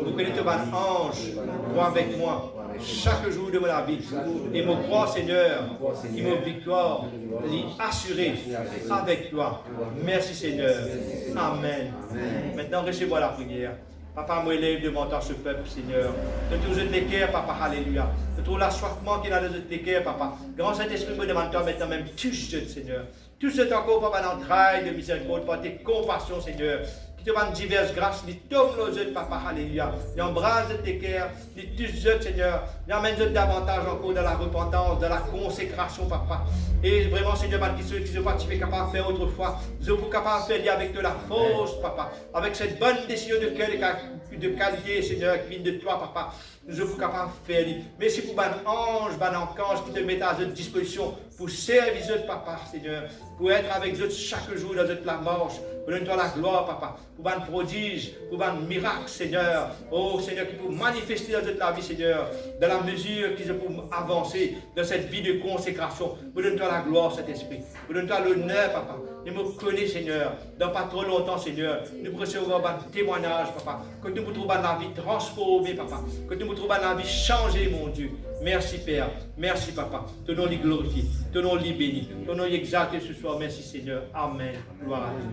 Vous connaissez pas ange, toi avec moi, chaque jour de ma vie. Et me croire, Seigneur, qui me victoire, assurée avec toi. Merci, Seigneur. Amen. Maintenant, recevez-moi la prière. Papa, moi, élève devant toi ce peuple, Seigneur. De tous les cœurs, Papa, alléluia. De tout l'assoiffement qu'il a dans les cœurs, Papa. Grand Saint-Esprit, me demande toi maintenant même, touche-le, Seigneur. Touche-le encore, Papa, dans le travail de miséricorde, par tes compassions, Seigneur. Qui te demande diverses grâces, il t'offre nos yeux, Papa, alléluia. Il embrasse tes cœurs, il touche eux, Seigneur. Il emmène davantage encore dans la repentance, dans la consécration, Papa. Et vraiment, Seigneur, qui ne sont pas capable de faire autrefois, nous sommes capables de faire avec de la force, Papa. Avec cette bonne décision de cœur, de qualité, Seigneur, qui vient de toi, Papa. Nous sommes capables de faire. Merci pour un ange, qui te met à notre disposition pour servir eux, Papa, Seigneur. Pour être avec eux chaque jour dans la marche. Pour donner-toi la gloire, Papa. Pour un prodige, pour un miracle, Seigneur. Oh, Seigneur, qui peut manifester dans la vie, Seigneur. Dans la mesure qu'ils peuvent avancer dans cette vie de consécration. Pour donner-toi la gloire, cet esprit. Pour donner-toi l'honneur, Papa. Et me connais, Seigneur. Dans pas trop longtemps, Seigneur. Nous recevons un témoignage, Papa. Que nous trouvons la vie transformée, Papa. Que nous trouvons la vie changée, mon Dieu. Merci, Père. Merci, Papa. Ton nom est glorifié. Ton nom est béni. Ton nom est exalté ce soir. Merci, Seigneur. Amen. Gloire à Dieu.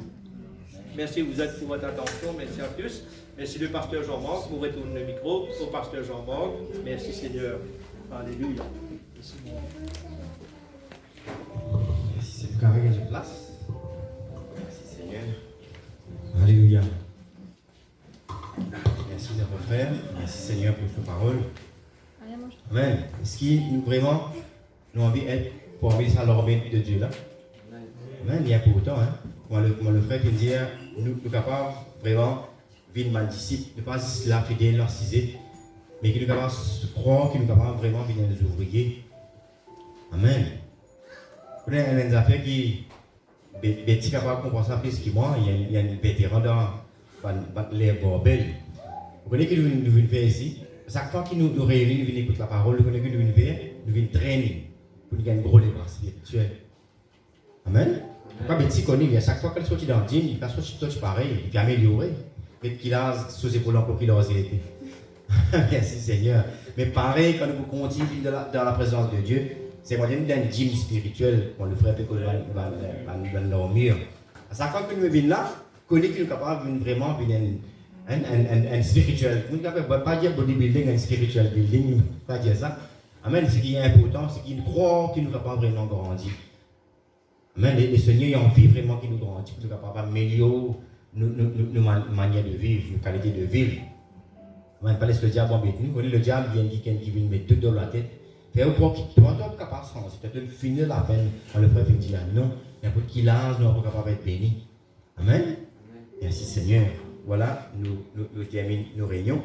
Merci vous êtes pour votre attention. Merci à tous. Merci le pasteur Jean-Marc. Vous retournez le micro au pasteur Jean-Marc. Merci, Seigneur. Alléluia. Merci, c'est le carré de place. Merci, Seigneur. Alléluia. Merci, notre frère. Merci, Seigneur, pour sa parole. Amen. Est-ce qu'il nous vraiment nous envie d'être pour envie à l'armée de Dieu là? Amen. Il y a pour autant, hein. Comment le frère te dit, nous sommes capables vraiment de vivre mal disciple, de ne pas juste là fidèle, narcisé, mais qui nous capables de croire, qui nous capables vraiment de devenir des ouvriers. Amen. Vous avez des affaires qui sont capables de comprendre ça plus que moi. Il y a un vétéran dans les Borbel. Vous connaissez qui nous venons faire ici? chaque fois que nous réunissons, nous venons écouter la parole, nous venons traîner pour nous gagner un gros départ spirituel. Amen. Pourquoi petit connaît, chaque fois qu'elle sortit dans le dîme, il passe sur touch pareil, il peut améliorer. Mais qu'il a sous épaules encore qu'il a été. Merci Seigneur. Mais pareil, quand nous continuons dans la présence de Dieu, c'est moi d'un gym spirituel, quand le frère peut va dormir. À chaque fois que nous venons là, connaît qu'il est capable de vraiment venir un spirituel. Nous ne pouvons pas dire bodybuilding, un spiritual building, pas dire ça. Amen. Ce qui est important, c'est qu'il croit qu'il nous capable vraiment grandir. Amen. Le Seigneur a envie vraiment qu'il nous grandisse, qu'il nous capable d'améliorer nos manières de vivre, nos qualités de vivre. Amen. Pas laisser le diable embêter nous. Connaît le diable, il dit qu'il vient mettre tout dans la tête. Fait au point qu'il doit être capable de changer. C'est de finir la peine quand le frère dit non, n'importe qui lance, nous sommes capables d'être bénis. Amen. Merci Seigneur. Voilà, nous terminons nos réunions.